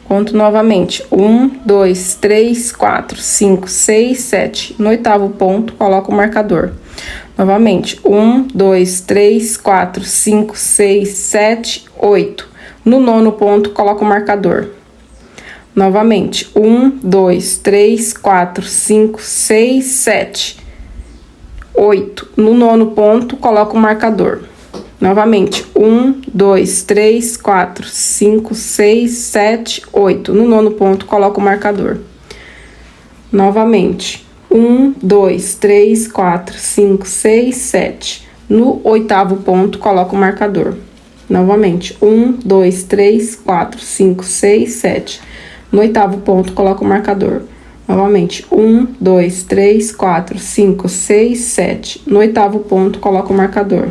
Conto novamente, 1, 2, 3, 4, 5, 6, 7. No oitavo ponto, coloco o marcador. Novamente, 1, 2, 3, 4, 5, 6, 7, 8. No nono ponto, coloco o marcador. Novamente, 1, 2, 3, 4, 5, 6, 7, 8. No nono ponto, coloco o marcador. Novamente, 1, 2, 3, 4, 5, 6, 7, 8. No nono ponto, coloco o marcador. Novamente, 1, 2, 3, 4, 5, 6, 7. No oitavo ponto, coloco o marcador. Novamente, 1, 2, 3, 4, 5, 6, 7. No oitavo ponto, coloco o marcador. Novamente, 1, 2, 3, 4, 5, 6, 7. No oitavo ponto, coloco o marcador.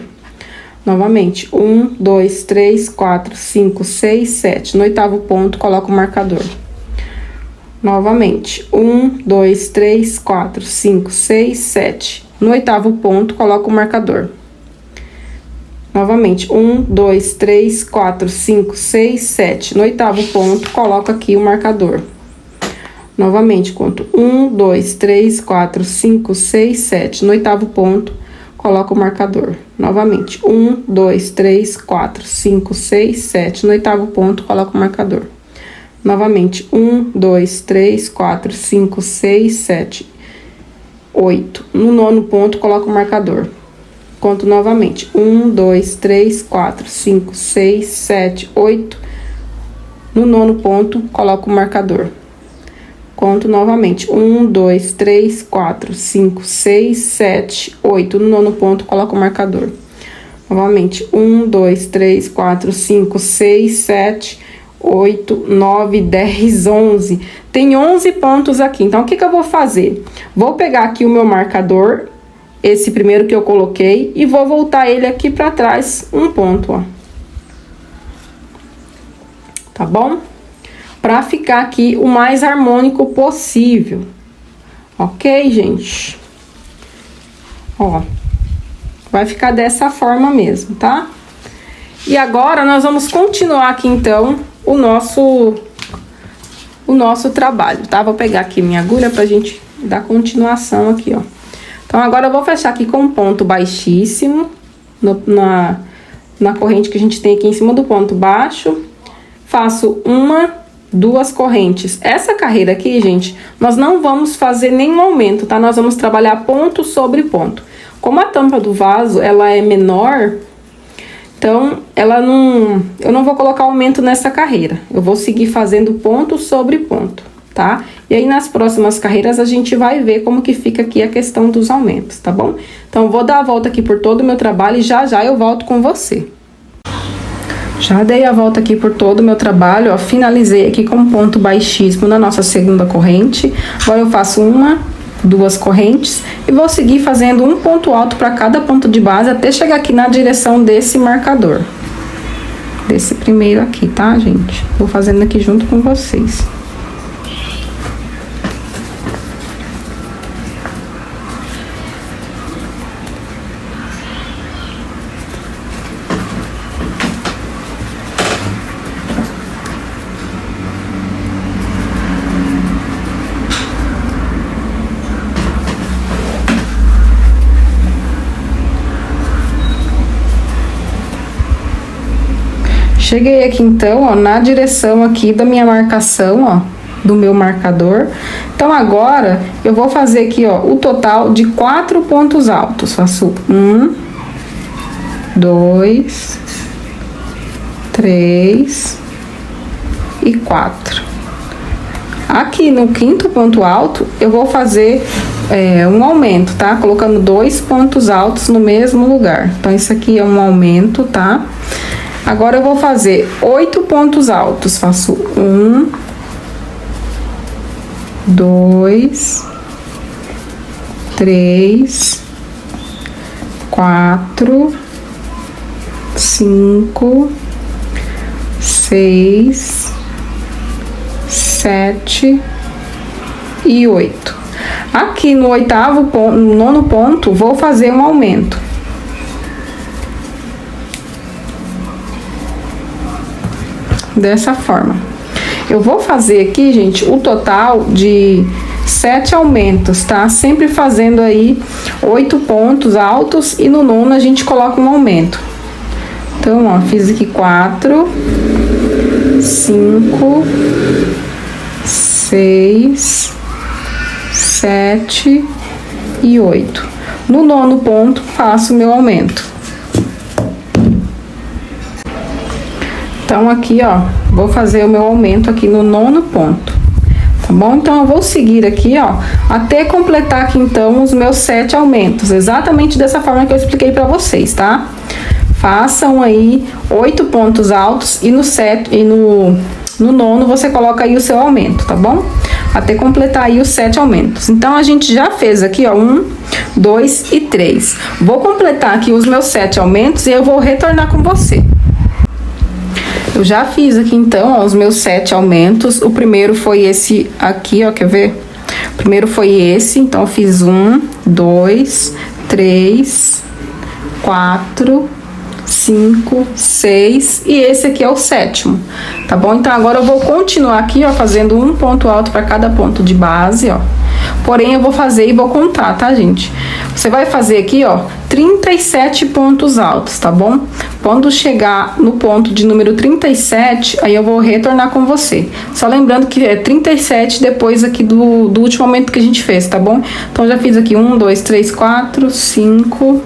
Novamente, 1, 2, 3, 4, 5, 6, 7. No oitavo ponto, coloco o marcador. Novamente, 1, 2, 3, 4, 5, 6, 7. No oitavo ponto, coloco o marcador. Novamente, 1, 2, 3, 4, 5, 6, 7. No oitavo ponto, coloco aqui o marcador. Novamente, conto 1, 2, 3, 4, 5, 6, 7. No oitavo ponto, coloco o marcador. Novamente, 1, 2, 3, 4, 5, 6, 7. No oitavo ponto, coloco o marcador. Novamente, 1, 2, 3, 4, 5, 6, 7, 8. No nono ponto, coloco o marcador. Conto novamente. 1, 2, 3, 4, 5, 6, 7, 8. No nono ponto, coloco o marcador. Conto novamente. 1, 2, 3, 4, 5, 6, 7, 8. No nono ponto, coloco o marcador. Novamente. 1, 2, 3, 4, 5, 6, 7, 8, 9, 10, 11. Tem 11 pontos aqui. Então, o que eu vou fazer? Vou pegar aqui o meu marcador, esse primeiro que eu coloquei, e vou voltar ele aqui pra trás um ponto, ó. Tá bom? Pra ficar aqui o mais harmônico possível. Ok, gente? Ó. Vai ficar dessa forma mesmo, tá? E agora, nós vamos continuar aqui, então, o nosso trabalho, tá? Vou pegar aqui minha agulha pra gente dar continuação aqui, ó. Então, agora eu vou fechar aqui com um ponto baixíssimo, na corrente que a gente tem aqui em cima do ponto baixo. Faço uma, duas correntes. Essa carreira aqui, gente, nós não vamos fazer nenhum aumento, tá? Nós vamos trabalhar ponto sobre ponto. Como a tampa do vaso, ela é menor, então, eu não vou colocar aumento nessa carreira. Eu vou seguir fazendo ponto sobre ponto, tá? E aí, nas próximas carreiras, a gente vai ver como que fica aqui a questão dos aumentos, tá bom? Então, vou dar a volta aqui por todo o meu trabalho e já eu volto com você. Já dei a volta aqui por todo o meu trabalho, ó. Finalizei aqui com um ponto baixíssimo na nossa segunda corrente. Agora, eu faço uma, duas correntes e vou seguir fazendo um ponto alto para cada ponto de base até chegar aqui na direção desse marcador. Desse primeiro aqui, tá, gente? Vou fazendo aqui junto com vocês. Cheguei aqui, então, ó, na direção aqui da minha marcação, ó, do meu marcador. Então, agora, eu vou fazer aqui, ó, o total de 4 pontos altos. Faço 1, 2, 3 e 4. Aqui no quinto ponto alto, eu vou fazer um aumento, tá? Colocando 2 pontos altos no mesmo lugar. Então, isso aqui é um aumento, tá? Agora, eu vou fazer 8 pontos altos. Faço 1, 2, 3, 4, 5, 6, 7 e 8. Aqui no oitavo ponto, no nono ponto, vou fazer um aumento. Dessa forma. Eu vou fazer aqui, gente, o total de 7 aumentos, tá? Sempre fazendo aí 8 pontos altos e no nono a gente coloca um aumento. Então, ó, fiz aqui 4, 5, 6, 7 e 8. No nono ponto, faço o meu aumento. Então, aqui, ó, vou fazer o meu aumento aqui no nono ponto, tá bom? Então, eu vou seguir aqui, ó, até completar aqui, então, os meus 7 aumentos, exatamente dessa forma que eu expliquei pra vocês, tá? Façam aí 8 pontos altos e no nono você coloca aí o seu aumento, tá bom? Até completar aí os 7 aumentos. Então, a gente já fez aqui, ó, 1, 2 e 3. Vou completar aqui os meus 7 aumentos e eu vou retornar com você. Eu já fiz aqui, então, ó, os meus 7 aumentos. O primeiro foi esse aqui, ó, quer ver? O primeiro foi esse, então, eu fiz 1, 2, 3, 4, 5, 6 e esse aqui é o sétimo, tá bom? Então agora eu vou continuar aqui, ó, fazendo um ponto alto para cada ponto de base, ó. Porém eu vou fazer e vou contar, tá, gente? Você vai fazer aqui, ó, 37 pontos altos, tá bom? Quando chegar no ponto de número 37, aí eu vou retornar com você. Só lembrando que é 37 depois aqui do último aumento que a gente fez, tá bom? Então já fiz aqui 1, 2, 3, 4, 5.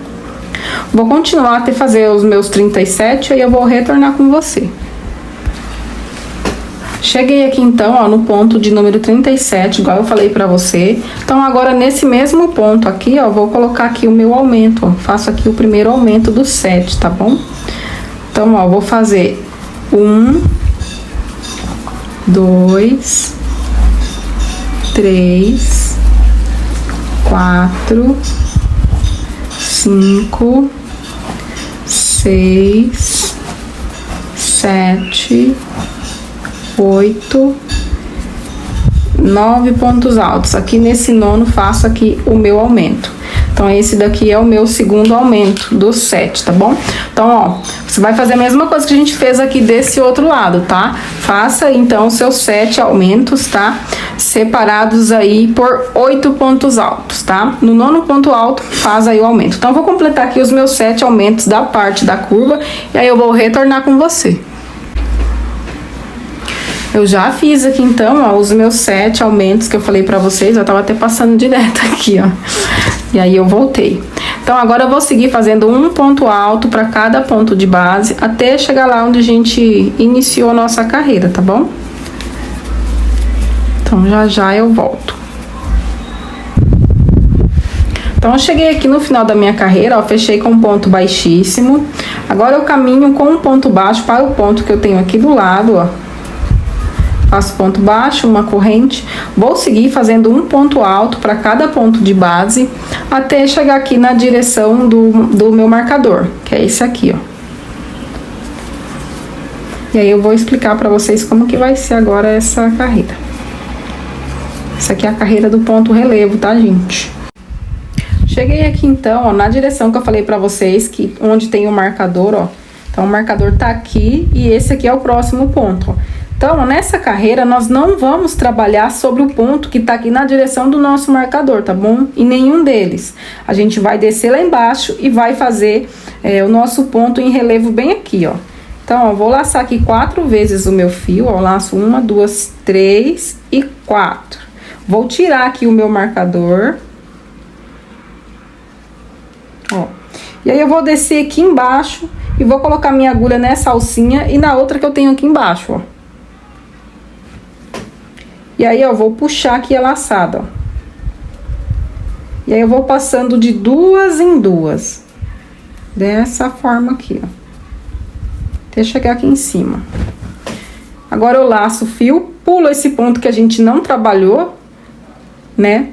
Vou continuar até fazer os meus 37, aí eu vou retornar com você. Cheguei aqui então, ó, no ponto de número 37, igual eu falei pra você. Então agora nesse mesmo ponto aqui, ó, vou colocar aqui o meu aumento, ó. Faço aqui o primeiro aumento do 7, tá bom? Então, ó, vou fazer 1, 2, 3, 4, 5, 6, 7, 8, 9 pontos altos. Aqui nesse nono faço aqui o meu aumento. Então esse daqui é o meu segundo aumento do 7, tá bom? Então, ó, você vai fazer a mesma coisa que a gente fez aqui desse outro lado, tá? Faça então os seus 7 aumentos, tá? Separados aí por 8 pontos altos, tá? No nono ponto alto, faz aí o aumento. Então eu vou completar aqui os meus 7 aumentos da parte da curva e aí eu vou retornar com você. Eu já fiz aqui então, ó, os meus 7 aumentos que eu falei pra vocês, eu tava até passando direto aqui, ó. E aí eu voltei. Então agora eu vou seguir fazendo um ponto alto pra cada ponto de base, até chegar lá onde a gente iniciou a nossa carreira, tá bom? Então já já eu volto. Então eu cheguei aqui no final da minha carreira, ó, fechei com um ponto baixíssimo. Agora eu caminho com um ponto baixo para o ponto que eu tenho aqui do lado, ó. Faço ponto baixo, uma corrente, vou seguir fazendo um ponto alto para cada ponto de base, até chegar aqui na direção do meu marcador, que é esse aqui, ó. E aí eu vou explicar para vocês como que vai ser agora essa carreira. Essa aqui é a carreira do ponto relevo, tá, gente? Cheguei aqui então, ó, na direção que eu falei para vocês, que onde tem o marcador, ó. Então o marcador tá aqui e esse aqui é o próximo ponto, ó. Então, nessa carreira, nós não vamos trabalhar sobre o ponto que tá aqui na direção do nosso marcador, tá bom? Em nenhum deles. A gente vai descer lá embaixo e vai fazer o nosso ponto em relevo bem aqui, ó. Então, ó, vou laçar aqui 4 vezes o meu fio, ó. Laço 1, 2, 3 e 4. Vou tirar aqui o meu marcador. Ó. E aí, eu vou descer aqui embaixo e vou colocar minha agulha nessa alcinha e na outra que eu tenho aqui embaixo, ó. E aí, eu vou puxar aqui a laçada, ó. E aí, eu vou passando de 2 em 2. Dessa forma aqui, ó. Até chegar aqui em cima. Agora, eu laço o fio, pulo esse ponto que a gente não trabalhou, né?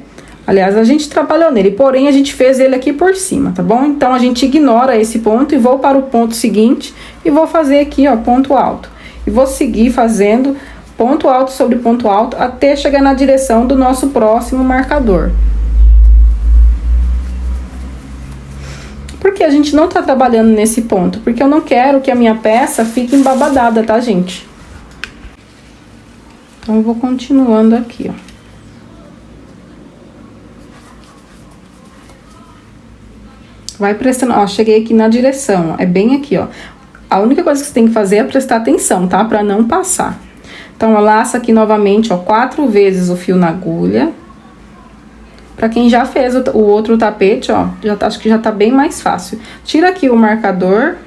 Aliás, a gente trabalhou nele, porém, a gente fez ele aqui por cima, tá bom? Então, a gente ignora esse ponto e vou para o ponto seguinte e vou fazer aqui, ó, ponto alto. E vou seguir fazendo ponto alto sobre ponto alto até chegar na direção do nosso próximo marcador. Por que a gente não tá trabalhando nesse ponto? Porque eu não quero que a minha peça fique embabadada, tá, gente? Então, eu vou continuando aqui, ó. Vai prestando, ó, cheguei aqui na direção, ó, é bem aqui, ó. A única coisa que você tem que fazer é prestar atenção, tá? Pra não passar. Então, eu laço aqui novamente, ó, 4 vezes o fio na agulha. Pra quem já fez o outro tapete, ó, acho que já tá bem mais fácil. Tira aqui o marcador.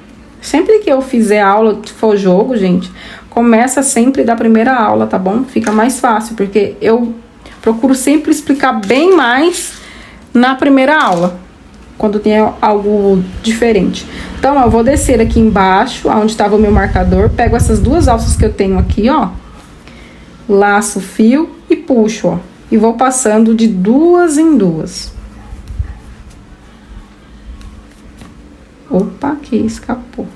Sempre que eu fizer aula, se for jogo, gente, começa sempre da primeira aula, tá bom? Fica mais fácil, porque eu procuro sempre explicar bem mais na primeira aula, quando tem algo diferente. Então, ó, eu vou descer aqui embaixo, onde estava o meu marcador, pego essas 2 alças que eu tenho aqui, ó, laço o fio e puxo, ó, e vou passando de 2 em 2. Opa, aqui escapou.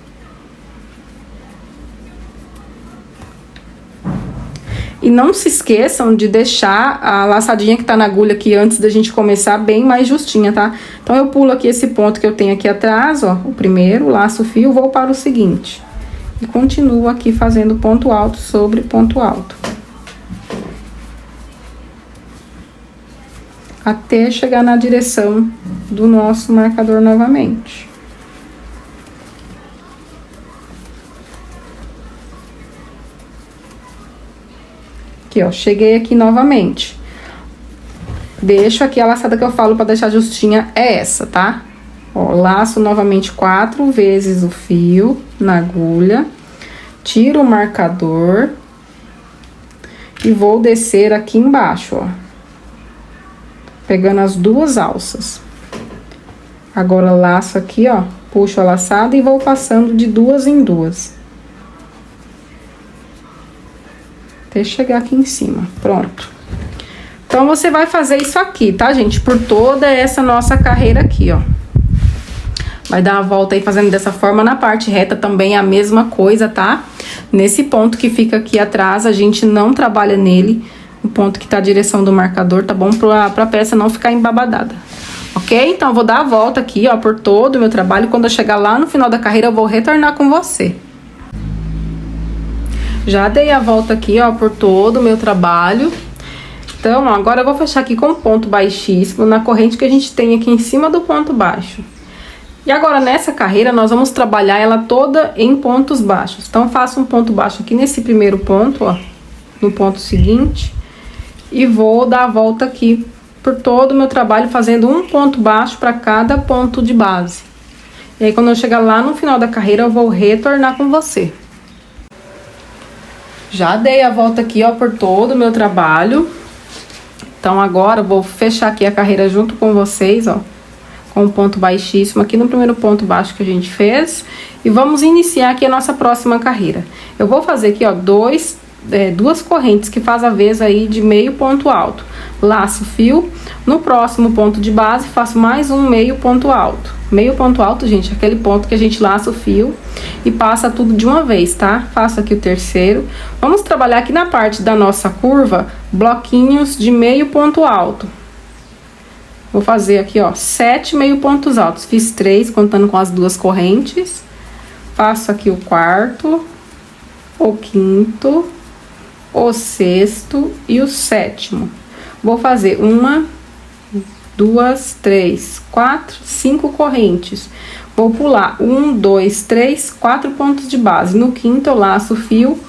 E não se esqueçam de deixar a laçadinha que tá na agulha aqui antes da gente começar bem mais justinha, tá? Então, eu pulo aqui esse ponto que eu tenho aqui atrás, ó, o primeiro, laço o fio, vou para o seguinte. E continuo aqui fazendo ponto alto sobre ponto alto. Até chegar na direção do nosso marcador novamente. Aqui, ó, cheguei aqui novamente. Deixo aqui a laçada que eu falo pra deixar justinha é essa, tá? Ó, laço novamente 4 vezes o fio na agulha. Tiro o marcador. E vou descer aqui embaixo, ó. Pegando as duas alças. Agora, laço aqui, ó. Puxo a laçada e vou passando de duas em duas. Até chegar aqui em cima. Pronto. Então, você vai fazer isso aqui, tá, gente? Por toda essa nossa carreira aqui, ó. Vai dar a volta aí fazendo dessa forma. Na parte reta também é a mesma coisa, tá? Nesse ponto que fica aqui atrás, a gente não trabalha nele. O ponto que tá a direção do marcador, tá bom? Pra peça não ficar embabadada. Ok? Então, eu vou dar a volta aqui, ó, por todo o meu trabalho. Quando eu chegar lá no final da carreira, eu vou retornar com você. Já dei a volta aqui, ó, por todo o meu trabalho. Então, ó, agora eu vou fechar aqui com ponto baixíssimo na corrente que a gente tem aqui em cima do ponto baixo. E agora, nessa carreira, nós vamos trabalhar ela toda em pontos baixos. Então, faço um ponto baixo aqui nesse primeiro ponto, ó, no ponto seguinte. E vou dar a volta aqui por todo o meu trabalho, fazendo um ponto baixo para cada ponto de base. E aí, quando eu chegar lá no final da carreira, eu vou retornar com você. Já dei a volta aqui, ó, por todo o meu trabalho. Então, agora, eu vou fechar aqui a carreira junto com vocês, ó. Com um ponto baixíssimo aqui no primeiro ponto baixo que a gente fez. E vamos iniciar aqui a nossa próxima carreira. Eu vou fazer aqui, ó, duas correntes que faz a vez aí de meio ponto alto. Laço o fio. No próximo ponto de base, faço mais um meio ponto alto. Meio ponto alto, gente, é aquele ponto que a gente laça o fio e passa tudo de uma vez, tá? Faço aqui o terceiro. Vamos trabalhar aqui na parte da nossa curva, bloquinhos de meio ponto alto. Vou fazer aqui, ó, 7 meio pontos altos. Fiz 3, contando com as duas correntes. Faço aqui o quarto, o quinto, o sexto e o sétimo. Vou fazer 1, 2, 3, 4, 5 correntes. Vou pular 1, 2, 3, 4 pontos de base. No quinto, eu laço o fio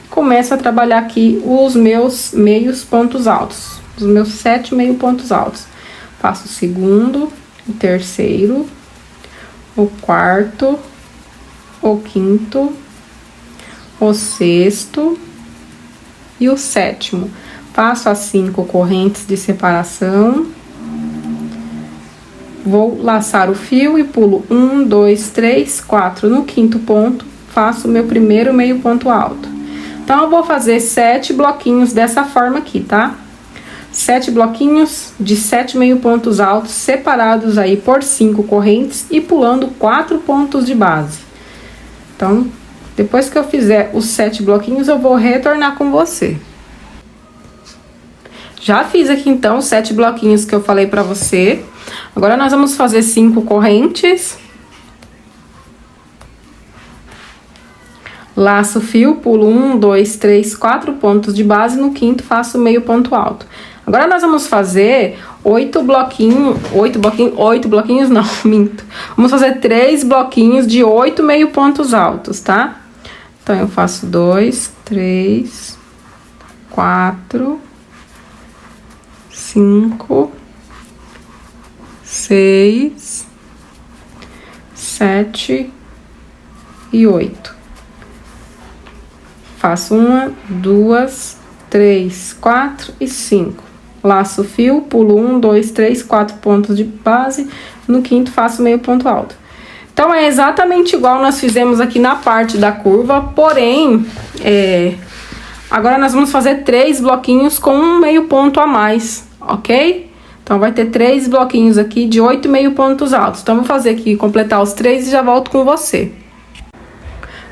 e começo a trabalhar aqui os meus meios pontos altos. Os meus 7 meio pontos altos. Faço o segundo, o terceiro, o quarto, o quinto, o sexto e o sétimo. Faço as 5 correntes de separação. Vou laçar o fio e pulo 1, 2, 3, 4. No quinto ponto, faço o meu primeiro meio ponto alto. Então, eu vou fazer 7 bloquinhos dessa forma aqui, tá? 7 bloquinhos de 7 meio pontos altos, separados aí por 5 correntes e pulando 4 pontos de base. Então, depois que eu fizer os 7 bloquinhos, eu vou retornar com você. Já fiz aqui, então, os 7 bloquinhos que eu falei pra você. Agora, nós vamos fazer 5 correntes. Laço o fio, pulo 1, 2, 3, 4 pontos de base. No quinto, faço meio ponto alto. Agora, nós vamos fazer 8 bloquinhos não, minto. Vamos fazer 3 bloquinhos de 8 meio pontos altos, tá? Então, eu faço 2, 3, 4, 5, 6, 7 e 8. Faço 1, 2, 3, 4 e 5. Laço o fio, pulo 1, 2, 3, 4 pontos de base. No quinto, faço meio ponto alto. Então, é exatamente igual nós fizemos aqui na parte da curva, porém, agora nós vamos fazer 3 bloquinhos com um meio ponto a mais, ok? Então, vai ter 3 bloquinhos aqui de 8 meio pontos altos. Então, vou fazer aqui, completar os 3 e já volto com você.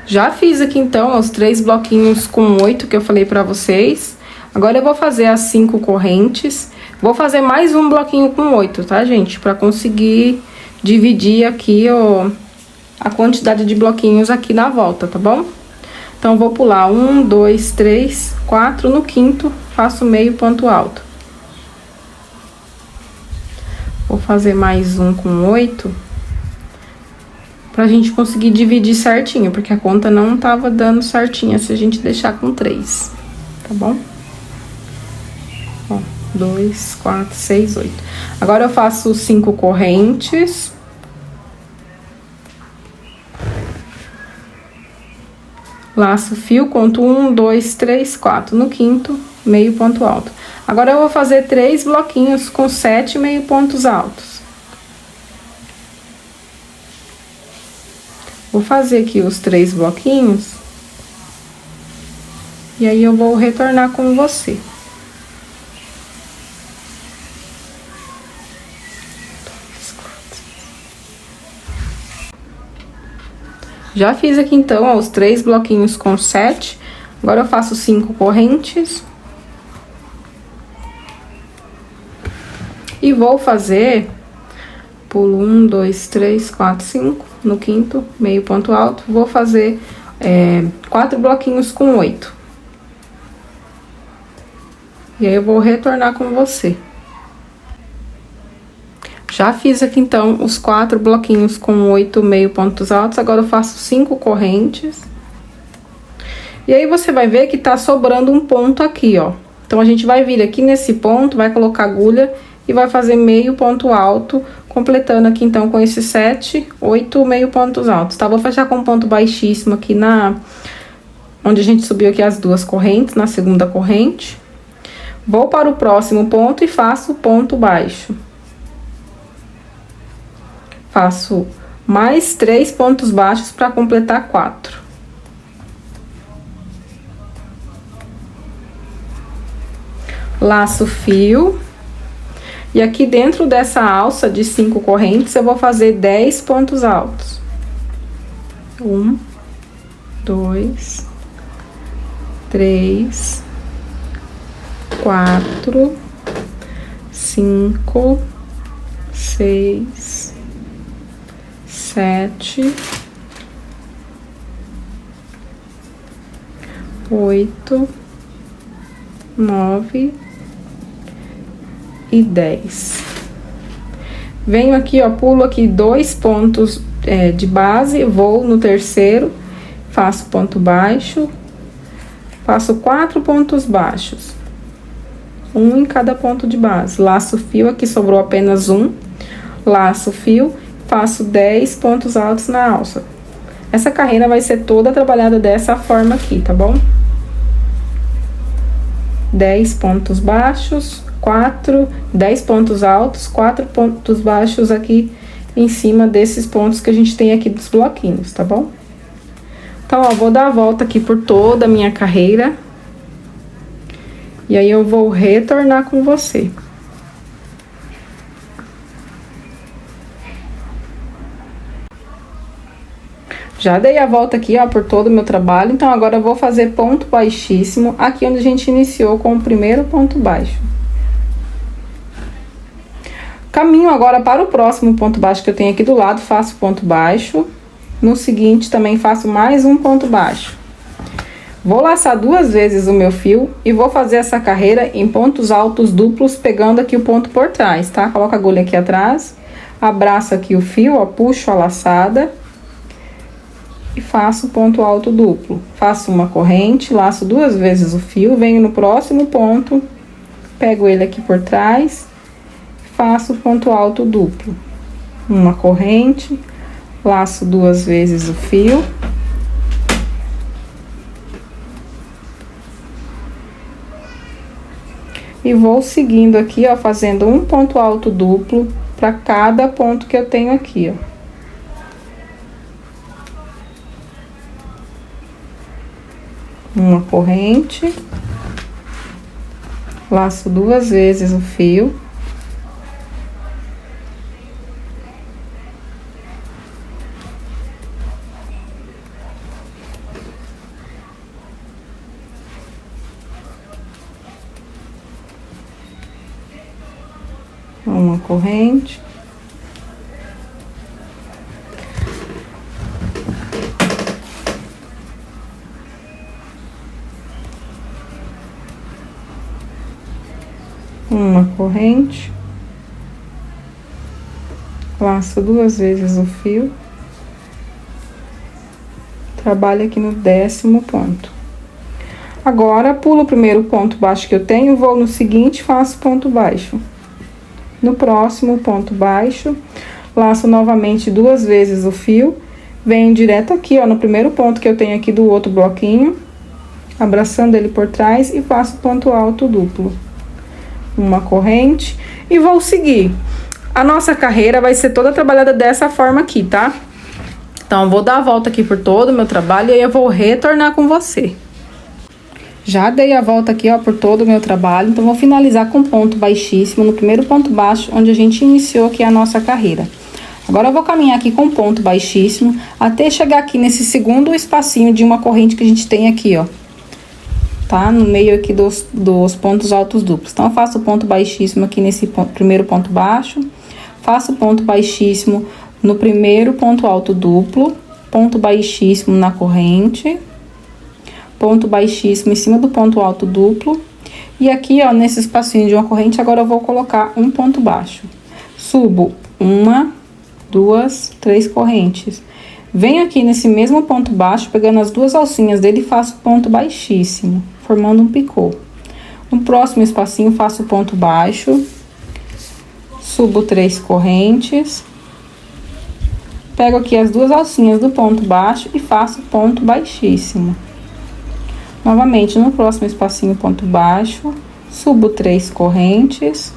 Já fiz aqui, então, os 3 bloquinhos com 8 que eu falei pra vocês. Agora eu vou fazer as 5 correntes. Vou fazer mais um bloquinho com 8, tá, gente? Pra conseguir dividir aqui, ó, a quantidade de bloquinhos aqui na volta, tá bom? Então, vou pular 1, 2, 3, 4. No quinto, faço meio ponto alto. Vou fazer mais um com 8. Pra gente conseguir dividir certinho, porque a conta não tava dando certinha se a gente deixar com 3, tá bom? Ó, 2, 4, 6, 8. Agora eu faço 5 correntes. Laço fio, conto 1, 2, 3, 4. No quinto, meio ponto alto. Agora eu vou fazer 3 bloquinhos com 7 meio pontos altos. Vou fazer aqui os 3 bloquinhos. E aí, eu vou retornar com você. Já fiz aqui, então, ó, os 3 bloquinhos com 7. Agora, eu faço 5 correntes. E vou fazer... Pulo 1, 2, 3, 4, 5. No quinto, meio ponto alto. Vou fazer 4 bloquinhos com 8. E aí, eu vou retornar com você. Já fiz aqui, então, os 4 bloquinhos com 8 meio pontos altos. Agora, eu faço 5 correntes. E aí, você vai ver que tá sobrando um ponto aqui, ó. Então, a gente vai vir aqui nesse ponto, vai colocar agulha e vai fazer meio ponto alto, completando aqui, então, com esses 7, 8 meio pontos altos, tá? Vou fechar com um ponto baixíssimo aqui onde a gente subiu aqui as 2 correntes, na segunda corrente. Vou para o próximo ponto e faço ponto baixo. Faço mais 3 pontos baixos para completar 4. Laço fio. E aqui dentro dessa alça de 5 correntes, eu vou fazer 10 pontos altos. 1, 2, 3, 4, 5, 6, 7, 8, 9 e 10. Venho aqui, ó, pulo aqui 2 pontos de base, vou no terceiro, faço ponto baixo, faço 4 pontos baixos, um em cada ponto de base. Laço fio, aqui sobrou apenas um, laço fio, faço 10 pontos altos na alça. Essa carreira vai ser toda trabalhada dessa forma aqui, tá bom? 10 pontos baixos, 10 pontos altos, 4 pontos baixos aqui em cima desses pontos que a gente tem aqui dos bloquinhos, tá bom? Então, ó, vou dar a volta aqui por toda a minha carreira. E aí, eu vou retornar com você. Já dei a volta aqui, ó, por todo o meu trabalho. Então, agora eu vou fazer ponto baixíssimo aqui onde a gente iniciou com o primeiro ponto baixo. Caminho agora para o próximo ponto baixo que eu tenho aqui do lado, faço ponto baixo. No seguinte, também faço mais um ponto baixo. Vou laçar 2 vezes o meu fio e vou fazer essa carreira em pontos altos duplos, pegando aqui o ponto por trás, tá? Coloco a agulha aqui atrás, abraço aqui o fio, ó, puxo a laçada e faço ponto alto duplo. Faço uma corrente, laço 2 vezes o fio, venho no próximo ponto, pego ele aqui por trás, faço ponto alto duplo. Uma corrente, laço 2 vezes o fio. E vou seguindo aqui, ó, fazendo um ponto alto duplo para cada ponto que eu tenho aqui, ó. Uma corrente, laço 2 vezes o fio. uma corrente. Uma corrente. Laço 2 vezes o fio. Trabalho aqui no 10º ponto. Agora, pulo o primeiro ponto baixo que eu tenho, vou no seguinte, faço ponto baixo. No próximo ponto baixo, laço novamente 2 vezes o fio, venho direto aqui, ó, no primeiro ponto que eu tenho aqui do outro bloquinho, abraçando ele por trás e faço ponto alto duplo. Uma corrente e vou seguir. A nossa carreira vai ser toda trabalhada dessa forma aqui, tá? Então, eu vou dar a volta aqui por todo o meu trabalho e aí eu vou retornar com você. Já dei a volta aqui, ó, por todo o meu trabalho. Então, vou finalizar com ponto baixíssimo no primeiro ponto baixo, onde a gente iniciou aqui a nossa carreira. Agora, eu vou caminhar aqui com ponto baixíssimo, até chegar aqui nesse segundo espacinho de uma corrente que a gente tem aqui, ó. Tá? No meio aqui dos pontos altos duplos. Então, eu faço ponto baixíssimo aqui nesse primeiro ponto baixo. Faço ponto baixíssimo no primeiro ponto alto duplo, ponto baixíssimo na corrente, ponto baixíssimo em cima do ponto alto duplo, e aqui, ó, nesse espacinho de uma corrente, agora eu vou colocar um ponto baixo. Subo 1, 2, 3 correntes. Venho aqui nesse mesmo ponto baixo, pegando as 2 alcinhas dele e faço ponto baixíssimo, formando um picô. No próximo espacinho, faço ponto baixo, subo 3 correntes. Pego aqui as 2 alcinhas do ponto baixo e faço ponto baixíssimo. Novamente, no próximo espacinho, ponto baixo, subo 3 correntes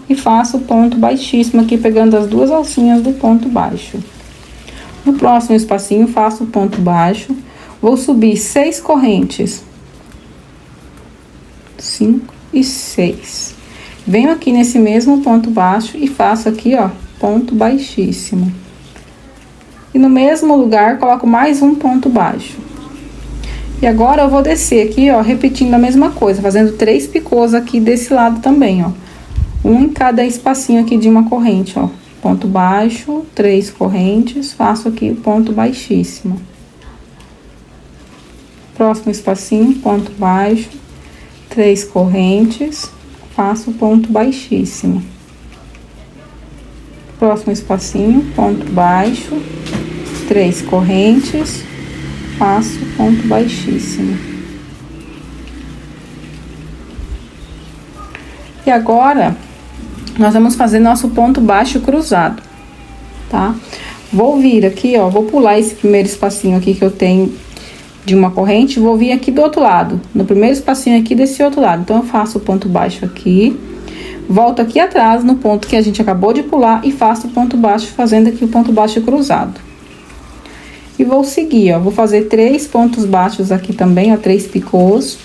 e faço ponto baixíssimo aqui, pegando as 2 alcinhas do ponto baixo. No próximo espacinho, faço ponto baixo, vou subir 6 correntes. 5 e 6. Venho aqui nesse mesmo ponto baixo e faço aqui, ó, ponto baixíssimo. E no mesmo lugar, coloco mais um ponto baixo. E agora eu vou descer aqui, ó, repetindo a mesma coisa, fazendo 3 picôs aqui desse lado também, ó. Um em cada espacinho aqui de uma corrente, ó. Ponto baixo, 3 correntes, faço aqui o ponto baixíssimo. Próximo espacinho, ponto baixo, 3 correntes, faço ponto baixíssimo. Próximo espacinho, ponto baixo, 3 correntes, faço ponto baixíssimo. E agora, nós vamos fazer nosso ponto baixo cruzado, tá? Vou vir aqui, ó, vou pular esse primeiro espacinho aqui que eu tenho de uma corrente, vou vir aqui do outro lado, no primeiro espacinho aqui desse outro lado. Então, eu faço o ponto baixo aqui. Volto aqui atrás no ponto que a gente acabou de pular e faço o ponto baixo, fazendo aqui o ponto baixo cruzado. E vou seguir, ó, vou fazer 3 pontos baixos aqui também, ó, 3 picôs.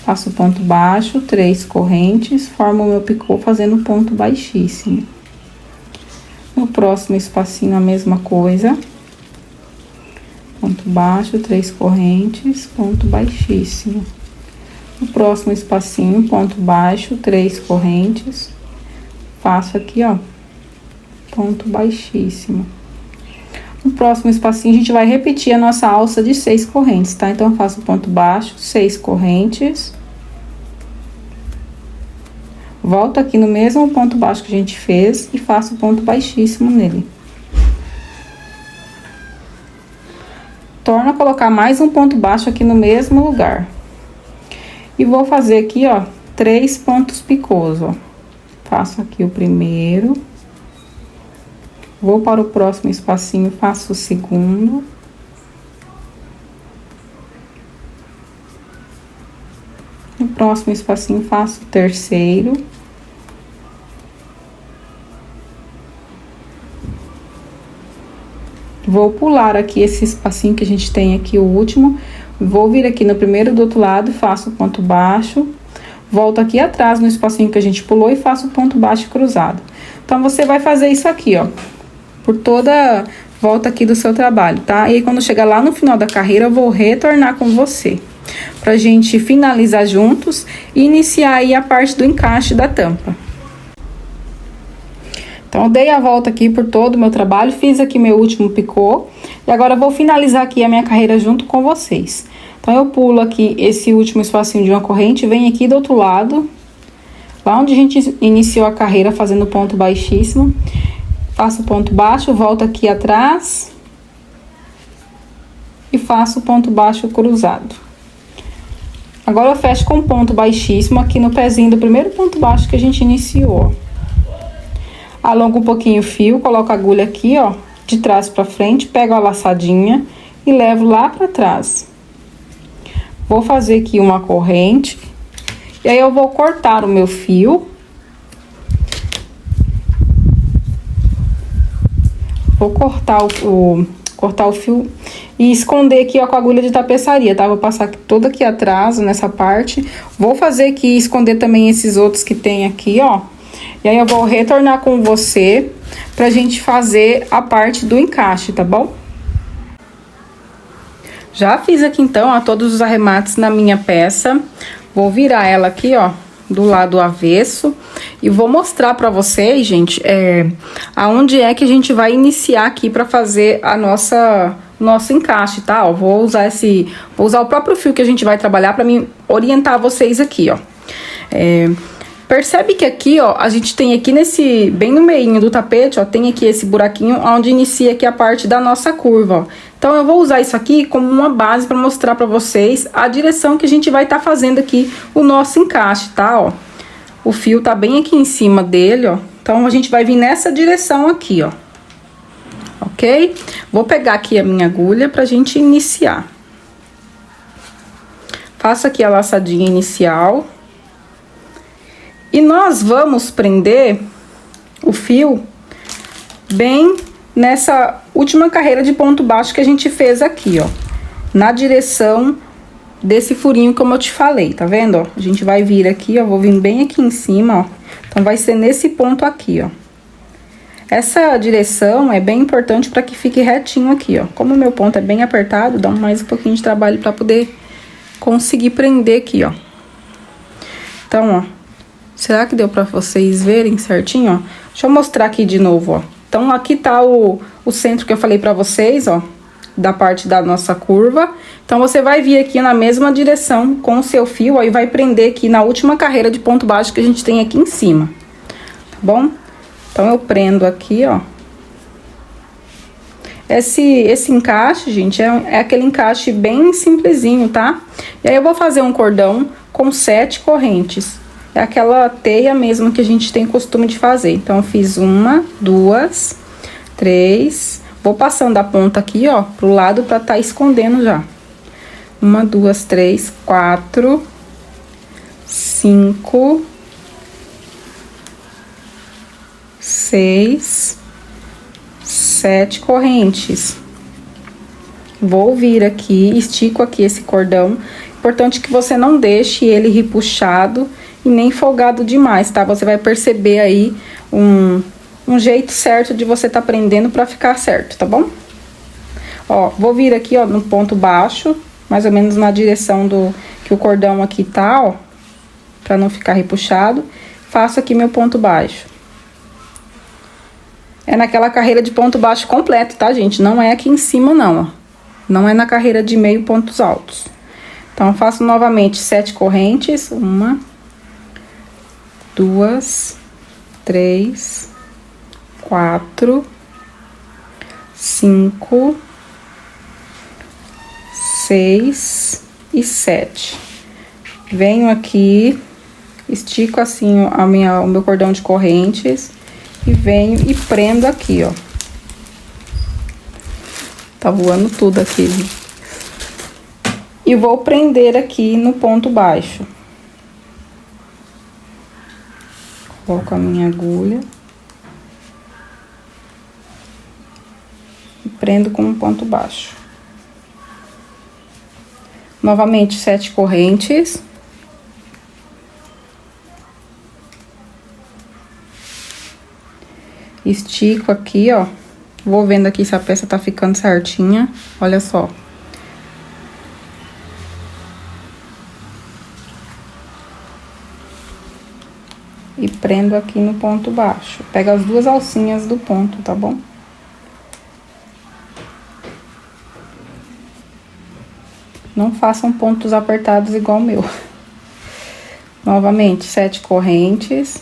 Faço ponto baixo, 3 correntes, formo o meu picô fazendo ponto baixíssimo. No próximo espacinho a mesma coisa. Ponto baixo, 3 correntes, ponto baixíssimo. No próximo espacinho, ponto baixo, 3 correntes, faço aqui, ó, ponto baixíssimo. No próximo espacinho, a gente vai repetir a nossa alça de 6 correntes, tá? Então, eu faço ponto baixo, 6 correntes. Volto aqui no mesmo ponto baixo que a gente fez e faço ponto baixíssimo nele. Torno a colocar mais um ponto baixo aqui no mesmo lugar. E vou fazer aqui, ó, 3 pontos picôs, ó. Faço aqui o primeiro. Vou para o próximo espacinho, faço o segundo. No próximo espacinho, faço o terceiro. Vou pular aqui esse espacinho que a gente tem aqui, o último. Vou vir aqui no primeiro do outro lado, faço ponto baixo. Volto aqui atrás no espacinho que a gente pulou e faço ponto baixo cruzado. Então, você vai fazer isso aqui, ó, por toda volta aqui do seu trabalho, tá? E aí, quando chegar lá no final da carreira, eu vou retornar com você, pra gente finalizar juntos e iniciar aí a parte do encaixe da tampa. Então, eu dei a volta aqui por todo o meu trabalho, fiz aqui meu último picô. E agora eu vou finalizar aqui a minha carreira junto com vocês. Então, eu pulo aqui esse último espacinho de uma corrente, venho aqui do outro lado, lá onde a gente iniciou a carreira fazendo ponto baixíssimo. Faço ponto baixo, volto aqui atrás e faço ponto baixo cruzado. Agora eu fecho com ponto baixíssimo aqui no pezinho do primeiro ponto baixo que a gente iniciou. Alongo um pouquinho o fio, coloco a agulha aqui, ó, de trás pra frente, pego a laçadinha e levo lá pra trás. Vou fazer aqui uma corrente e aí eu vou cortar o meu fio. Vou cortar o fio e esconder aqui, ó, com a agulha de tapeçaria, tá? Vou passar toda aqui atrás, nessa parte. Vou fazer aqui, esconder também esses outros que tem aqui, ó. E aí eu vou retornar com você pra gente fazer a parte do encaixe, tá bom? Já fiz aqui, então, ó, todos os arremates na minha peça. Vou virar ela aqui, ó, do lado avesso e vou mostrar pra vocês, gente, aonde é que a gente vai iniciar aqui pra fazer a nosso encaixe, tá? Ó, vou usar o próprio fio que a gente vai trabalhar pra me orientar vocês aqui, ó. Percebe que aqui, ó, a gente tem aqui bem no meinho do tapete, ó, tem aqui esse buraquinho onde inicia aqui a parte da nossa curva, ó. Então, eu vou usar isso aqui como uma base para mostrar para vocês a direção que a gente vai estar fazendo aqui o nosso encaixe, tá, ó. O fio tá bem aqui em cima dele, ó. Então, a gente vai vir nessa direção aqui, ó. Ok? Vou pegar aqui a minha agulha pra gente iniciar. Faço aqui a laçadinha inicial. E nós vamos prender o fio bem nessa última carreira de ponto baixo que a gente fez aqui, ó. Na direção desse furinho, como eu te falei, tá vendo, ó? A gente vai vir aqui, ó, vou vir bem aqui em cima, ó. Então, vai ser nesse ponto aqui, ó. Essa direção é bem importante para que fique retinho aqui, ó. Como o meu ponto é bem apertado, dá mais um pouquinho de trabalho para poder conseguir prender aqui, ó. Então, ó, será que deu para vocês verem certinho, ó? Deixa eu mostrar aqui de novo, ó. Então, aqui tá o centro que eu falei pra vocês, ó, da parte da nossa curva. Então, você vai vir aqui na mesma direção com o seu fio, ó, e vai prender aqui na última carreira de ponto baixo que a gente tem aqui em cima, tá bom? Então, eu prendo aqui, ó. Esse encaixe, gente, é aquele encaixe bem simplesinho, tá? E aí, eu vou fazer um cordão com 7 correntes. É aquela teia mesmo que a gente tem costume de fazer. Então, eu fiz 1, 2, 3. Vou passando a ponta aqui, ó, pro lado pra tá escondendo já. 1, 2, 3, 4, 5, 6, 7 correntes. Vou vir aqui, estico aqui esse cordão. Importante que você não deixe ele repuxado e nem folgado demais, tá? Você vai perceber aí um jeito certo de você tá prendendo pra ficar certo, tá bom? Ó, vou vir aqui, ó, no ponto baixo, mais ou menos na direção que o cordão aqui tá, ó, pra não ficar repuxado. Faço aqui meu ponto baixo. É naquela carreira de ponto baixo completo, tá, gente? Não é aqui em cima, não, ó. Não é na carreira de meio pontos altos. Então, eu faço novamente 7 correntes. 1, 2, 3, 4, 5, 6 e 7. Venho aqui, estico assim o meu cordão de correntes e venho e prendo aqui, ó. Tá voando tudo aqui. E vou prender aqui no ponto baixo. Coloco a minha agulha. E prendo com um ponto baixo. Novamente, 7 correntes. Estico aqui, ó. Vou vendo aqui se a peça tá ficando certinha. Olha só. E prendo aqui no ponto baixo. Pega as duas alcinhas do ponto, tá bom? Não façam pontos apertados igual o meu. Novamente, 7 correntes.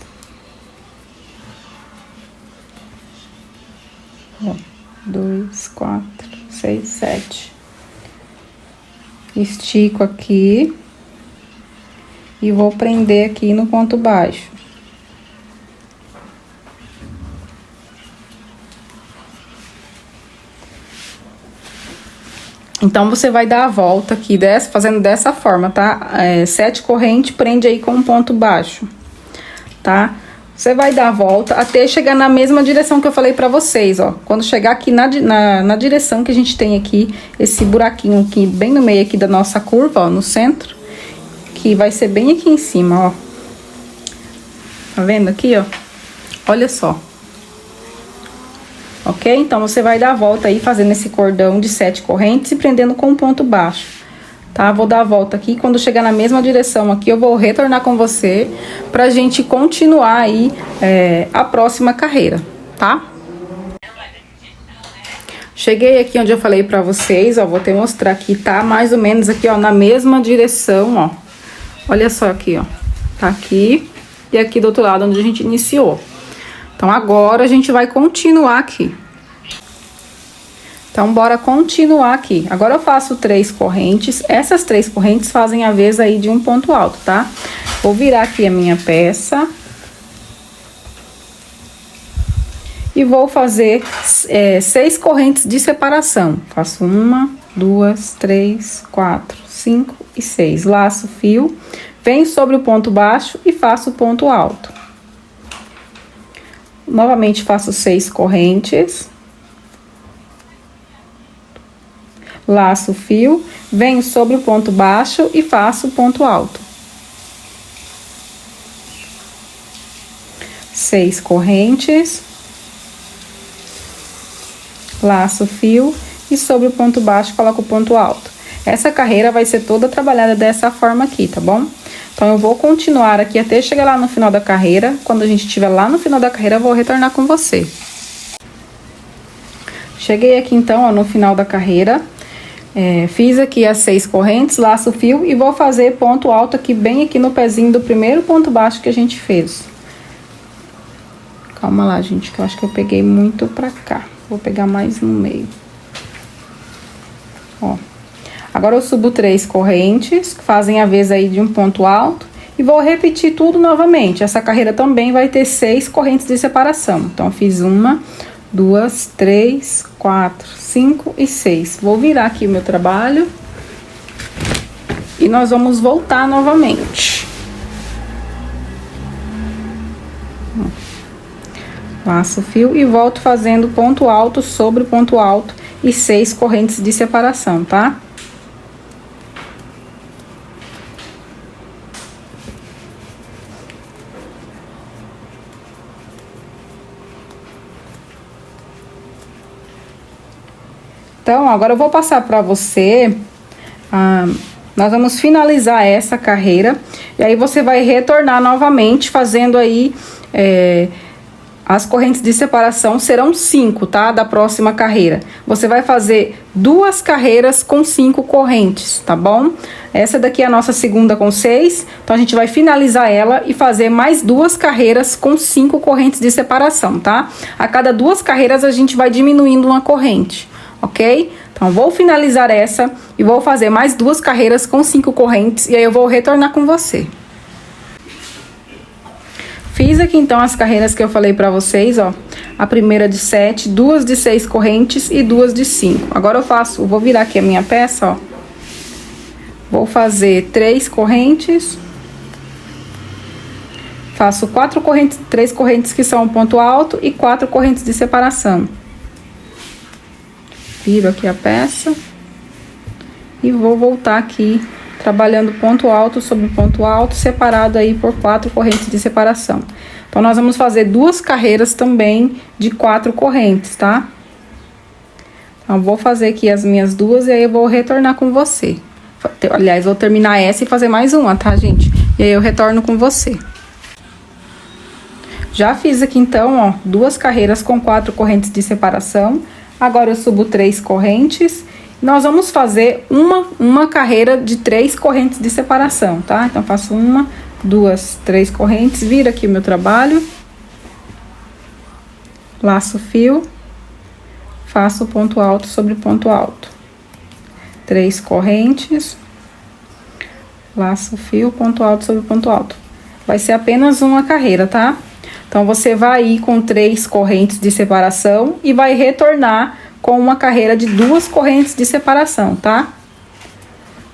2, 4, 6, 7. Estico aqui. E vou prender aqui no ponto baixo. Então, você vai dar a volta aqui, fazendo dessa forma, tá? 7 correntes, prende aí com um ponto baixo, tá? Você vai dar a volta até chegar na mesma direção que eu falei pra vocês, ó. Quando chegar aqui na direção que a gente tem aqui, esse buraquinho aqui, bem no meio aqui da nossa curva, ó, no centro, que vai ser bem aqui em cima, ó. Tá vendo aqui, ó? Olha só. Ok? Então, você vai dar a volta aí, fazendo esse cordão de 7 correntes e prendendo com um ponto baixo, tá? Vou dar a volta aqui, quando chegar na mesma direção aqui, eu vou retornar com você pra gente continuar aí a próxima carreira, tá? Cheguei aqui onde eu falei pra vocês, ó, vou te mostrar aqui, tá? Mais ou menos aqui, ó, na mesma direção, ó. Olha só aqui, ó. Tá aqui e aqui do outro lado onde a gente iniciou. Então, agora a gente vai continuar aqui. Então, bora continuar aqui. Agora eu faço 3 correntes. Essas 3 correntes fazem a vez aí de um ponto alto, tá? Vou virar aqui a minha peça. E vou fazer 6 correntes de separação. Faço 1, 2, 3, 4, 5 e 6. Laço o fio, venho sobre o ponto baixo e faço o ponto alto. Novamente, faço 6 correntes. Laço o fio, venho sobre o ponto baixo e faço o ponto alto. 6 correntes. Laço o fio e sobre o ponto baixo coloco o ponto alto. Essa carreira vai ser toda trabalhada dessa forma aqui, tá bom? Então, eu vou continuar aqui até chegar lá no final da carreira. Quando a gente estiver lá no final da carreira, eu vou retornar com você. Cheguei aqui, então, ó, no final da carreira. Fiz aqui as 6 correntes, laço o fio e vou fazer ponto alto aqui, bem aqui no pezinho do primeiro ponto baixo que a gente fez. Calma lá, gente, que eu acho que eu peguei muito pra cá. Vou pegar mais no meio. Ó. Agora, eu subo 3 correntes, que fazem a vez aí de um ponto alto, e vou repetir tudo novamente. Essa carreira também vai ter 6 correntes de separação. Então, eu fiz 1, 2, 3, 4, 5 e 6. Vou virar aqui o meu trabalho. E nós vamos voltar novamente. Laço o fio e volto fazendo ponto alto sobre ponto alto e 6 correntes de separação, tá? Então, agora eu vou passar para você, nós vamos finalizar essa carreira, e aí você vai retornar novamente, fazendo aí, as correntes de separação serão 5, tá? Da próxima carreira. Você vai fazer 2 carreiras com 5 correntes, tá bom? Essa daqui é a nossa segunda com 6, então a gente vai finalizar ela e fazer mais 2 carreiras com 5 correntes de separação, tá? A cada 2 carreiras a gente vai diminuindo uma corrente. Ok? Então, vou finalizar essa e vou fazer mais 2 carreiras com 5 correntes e aí eu vou retornar com você. Fiz aqui, então, as carreiras que eu falei pra vocês, ó. A primeira de 7, 2 de 6 correntes e 2 de 5. Agora eu vou virar aqui a minha peça, ó. Vou fazer 3 correntes. Faço 4 correntes, 3 correntes que são ponto alto e 4 correntes de separação. Viro aqui a peça e vou voltar aqui trabalhando ponto alto sobre ponto alto, separado aí por 4 correntes de separação. Então, nós vamos fazer 2 carreiras também de 4 correntes, tá? Então, vou fazer aqui as minhas 2 e aí eu vou retornar com você. Aliás, vou terminar essa e fazer mais uma, tá, gente? E aí eu retorno com você. Já fiz aqui então, ó, 2 carreiras com 4 correntes de separação. Agora eu subo 3 correntes. Nós vamos fazer uma carreira de 3 correntes de separação, tá? Então, faço 1, 2, 3 correntes, vira aqui o meu trabalho. Laço o fio, faço ponto alto sobre ponto alto. 3 correntes, laço o fio, ponto alto sobre ponto alto. Vai ser apenas uma carreira, tá? Então, você vai ir com 3 correntes de separação e vai retornar com uma carreira de 2 correntes de separação, tá?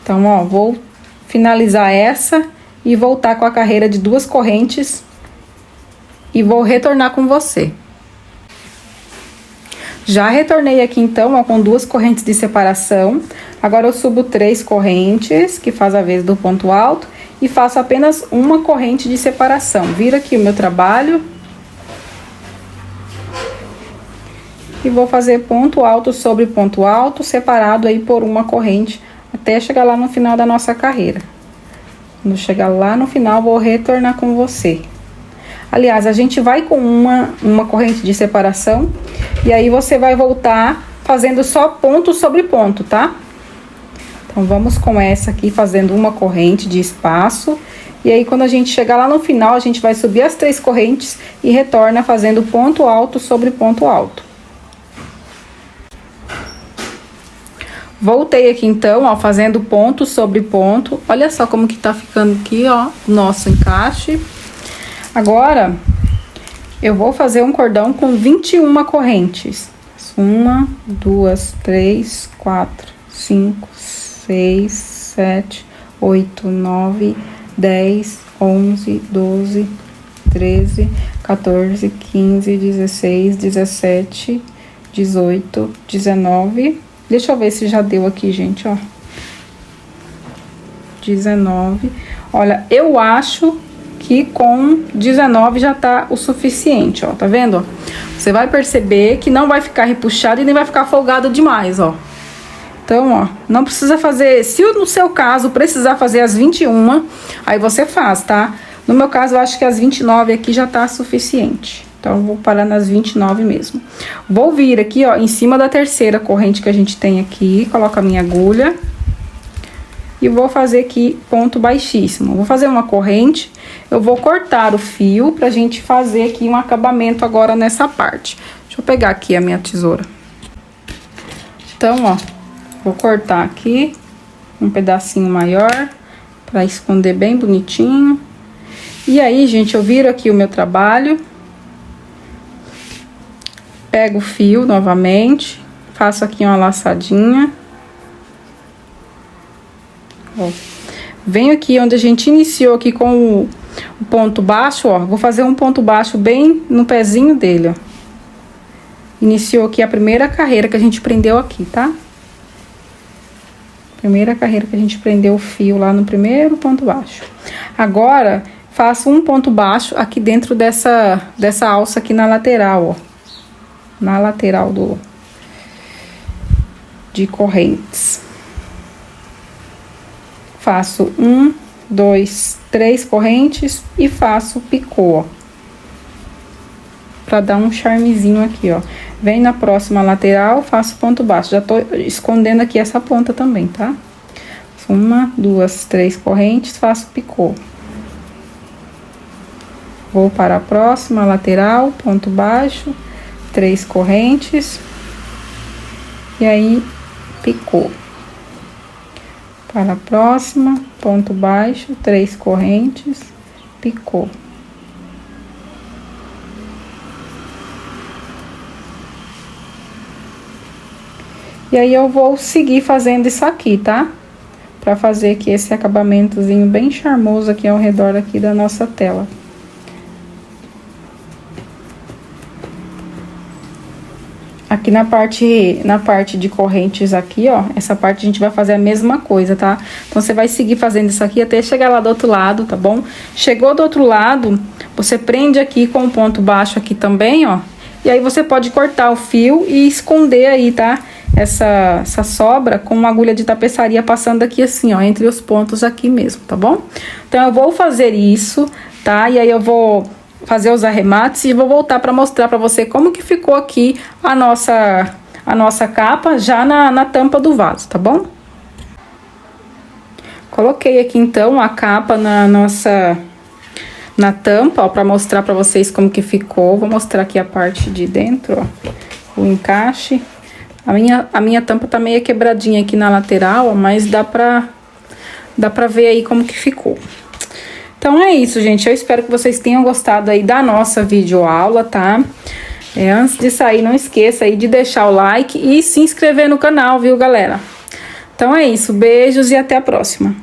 Então, ó, vou finalizar essa e voltar com a carreira de 2 correntes e vou retornar com você. Já retornei aqui então, ó, com 2 correntes de separação. Agora eu subo 3 correntes, que faz a vez do ponto alto, e faço apenas uma corrente de separação. Vira aqui o meu trabalho. E vou fazer ponto alto sobre ponto alto, separado aí por uma corrente, até chegar lá no final da nossa carreira. Quando chegar lá no final, vou retornar com você. Aliás, a gente vai com uma corrente de separação, e aí você vai voltar fazendo só ponto sobre ponto, tá? Então, vamos com essa aqui, fazendo uma corrente de espaço. E aí, quando a gente chegar lá no final, a gente vai subir as 3 correntes e retorna fazendo ponto alto sobre ponto alto. Voltei aqui então, ó, fazendo ponto sobre ponto. Olha só como que tá ficando aqui, ó, o nosso encaixe. Agora, eu vou fazer um cordão com 21 correntes. 1, 2, 3, 4, 5, 6, 7, 8, 9, 10, 11, 12, 13, 14, 15, 16, 17, 18, 19... Deixa eu ver se já deu aqui, gente, ó. 19. Olha, eu acho que com 19 já tá o suficiente, ó. Tá vendo? Você vai perceber que não vai ficar repuxado e nem vai ficar folgado demais, ó. Então, ó, não precisa fazer... Se no seu caso precisar fazer as 21, aí você faz, tá? No meu caso, eu acho que as 29 aqui já tá suficiente. Então, eu vou parar nas 29 mesmo. Vou vir aqui, ó, em cima da terceira corrente que a gente tem aqui. Coloco a minha agulha. E vou fazer aqui ponto baixíssimo. Vou fazer uma corrente. Eu vou cortar o fio pra gente fazer aqui um acabamento agora nessa parte. Deixa eu pegar aqui a minha tesoura. Então, ó, vou cortar aqui um pedacinho maior pra esconder bem bonitinho. E aí, gente, eu viro aqui o meu trabalho. Pego o fio novamente, faço aqui uma laçadinha. Ó. Venho aqui onde a gente iniciou aqui com o ponto baixo, ó. Vou fazer um ponto baixo bem no pezinho dele, ó. Iniciou aqui a primeira carreira que a gente prendeu aqui, tá? Primeira carreira que a gente prendeu o fio lá no primeiro ponto baixo. Agora, faço um ponto baixo aqui dentro dessa alça aqui na lateral, ó. Na lateral de correntes. Faço 1, 2, 3 correntes e faço picô, ó. Pra dar um charmezinho aqui, ó. Vem na próxima lateral, faço ponto baixo. Já tô escondendo aqui essa ponta também, tá? 1, 2, 3 correntes, faço picô. Vou para a próxima lateral, ponto baixo. 3 correntes e aí picô. Para a próxima, ponto baixo, 3 correntes, picô. E aí eu vou seguir fazendo isso aqui, tá? Pra fazer aqui esse acabamentozinho bem charmoso aqui ao redor aqui da nossa tela. Aqui na parte de correntes aqui, ó, essa parte a gente vai fazer a mesma coisa, tá? Então, você vai seguir fazendo isso aqui até chegar lá do outro lado, tá bom? Chegou do outro lado, você prende aqui com o ponto baixo aqui também, ó. E aí, você pode cortar o fio e esconder aí, tá? Essa sobra com uma agulha de tapeçaria passando aqui assim, ó, entre os pontos aqui mesmo, tá bom? Então, eu vou fazer isso, tá? E aí, eu vou fazer os arremates e vou voltar para mostrar para você como que ficou aqui a nossa capa já na tampa do vaso, tá bom? Coloquei aqui então a capa na tampa, ó, para mostrar para vocês como que ficou. Vou mostrar aqui a parte de dentro, ó, o encaixe. A minha tampa tá meio quebradinha aqui na lateral, ó, mas dá pra ver aí como que ficou. Então é isso, gente. Eu espero que vocês tenham gostado aí da nossa videoaula, tá? Antes de sair, não esqueça aí de deixar o like e se inscrever no canal, viu, galera? Então é isso. Beijos e até a próxima.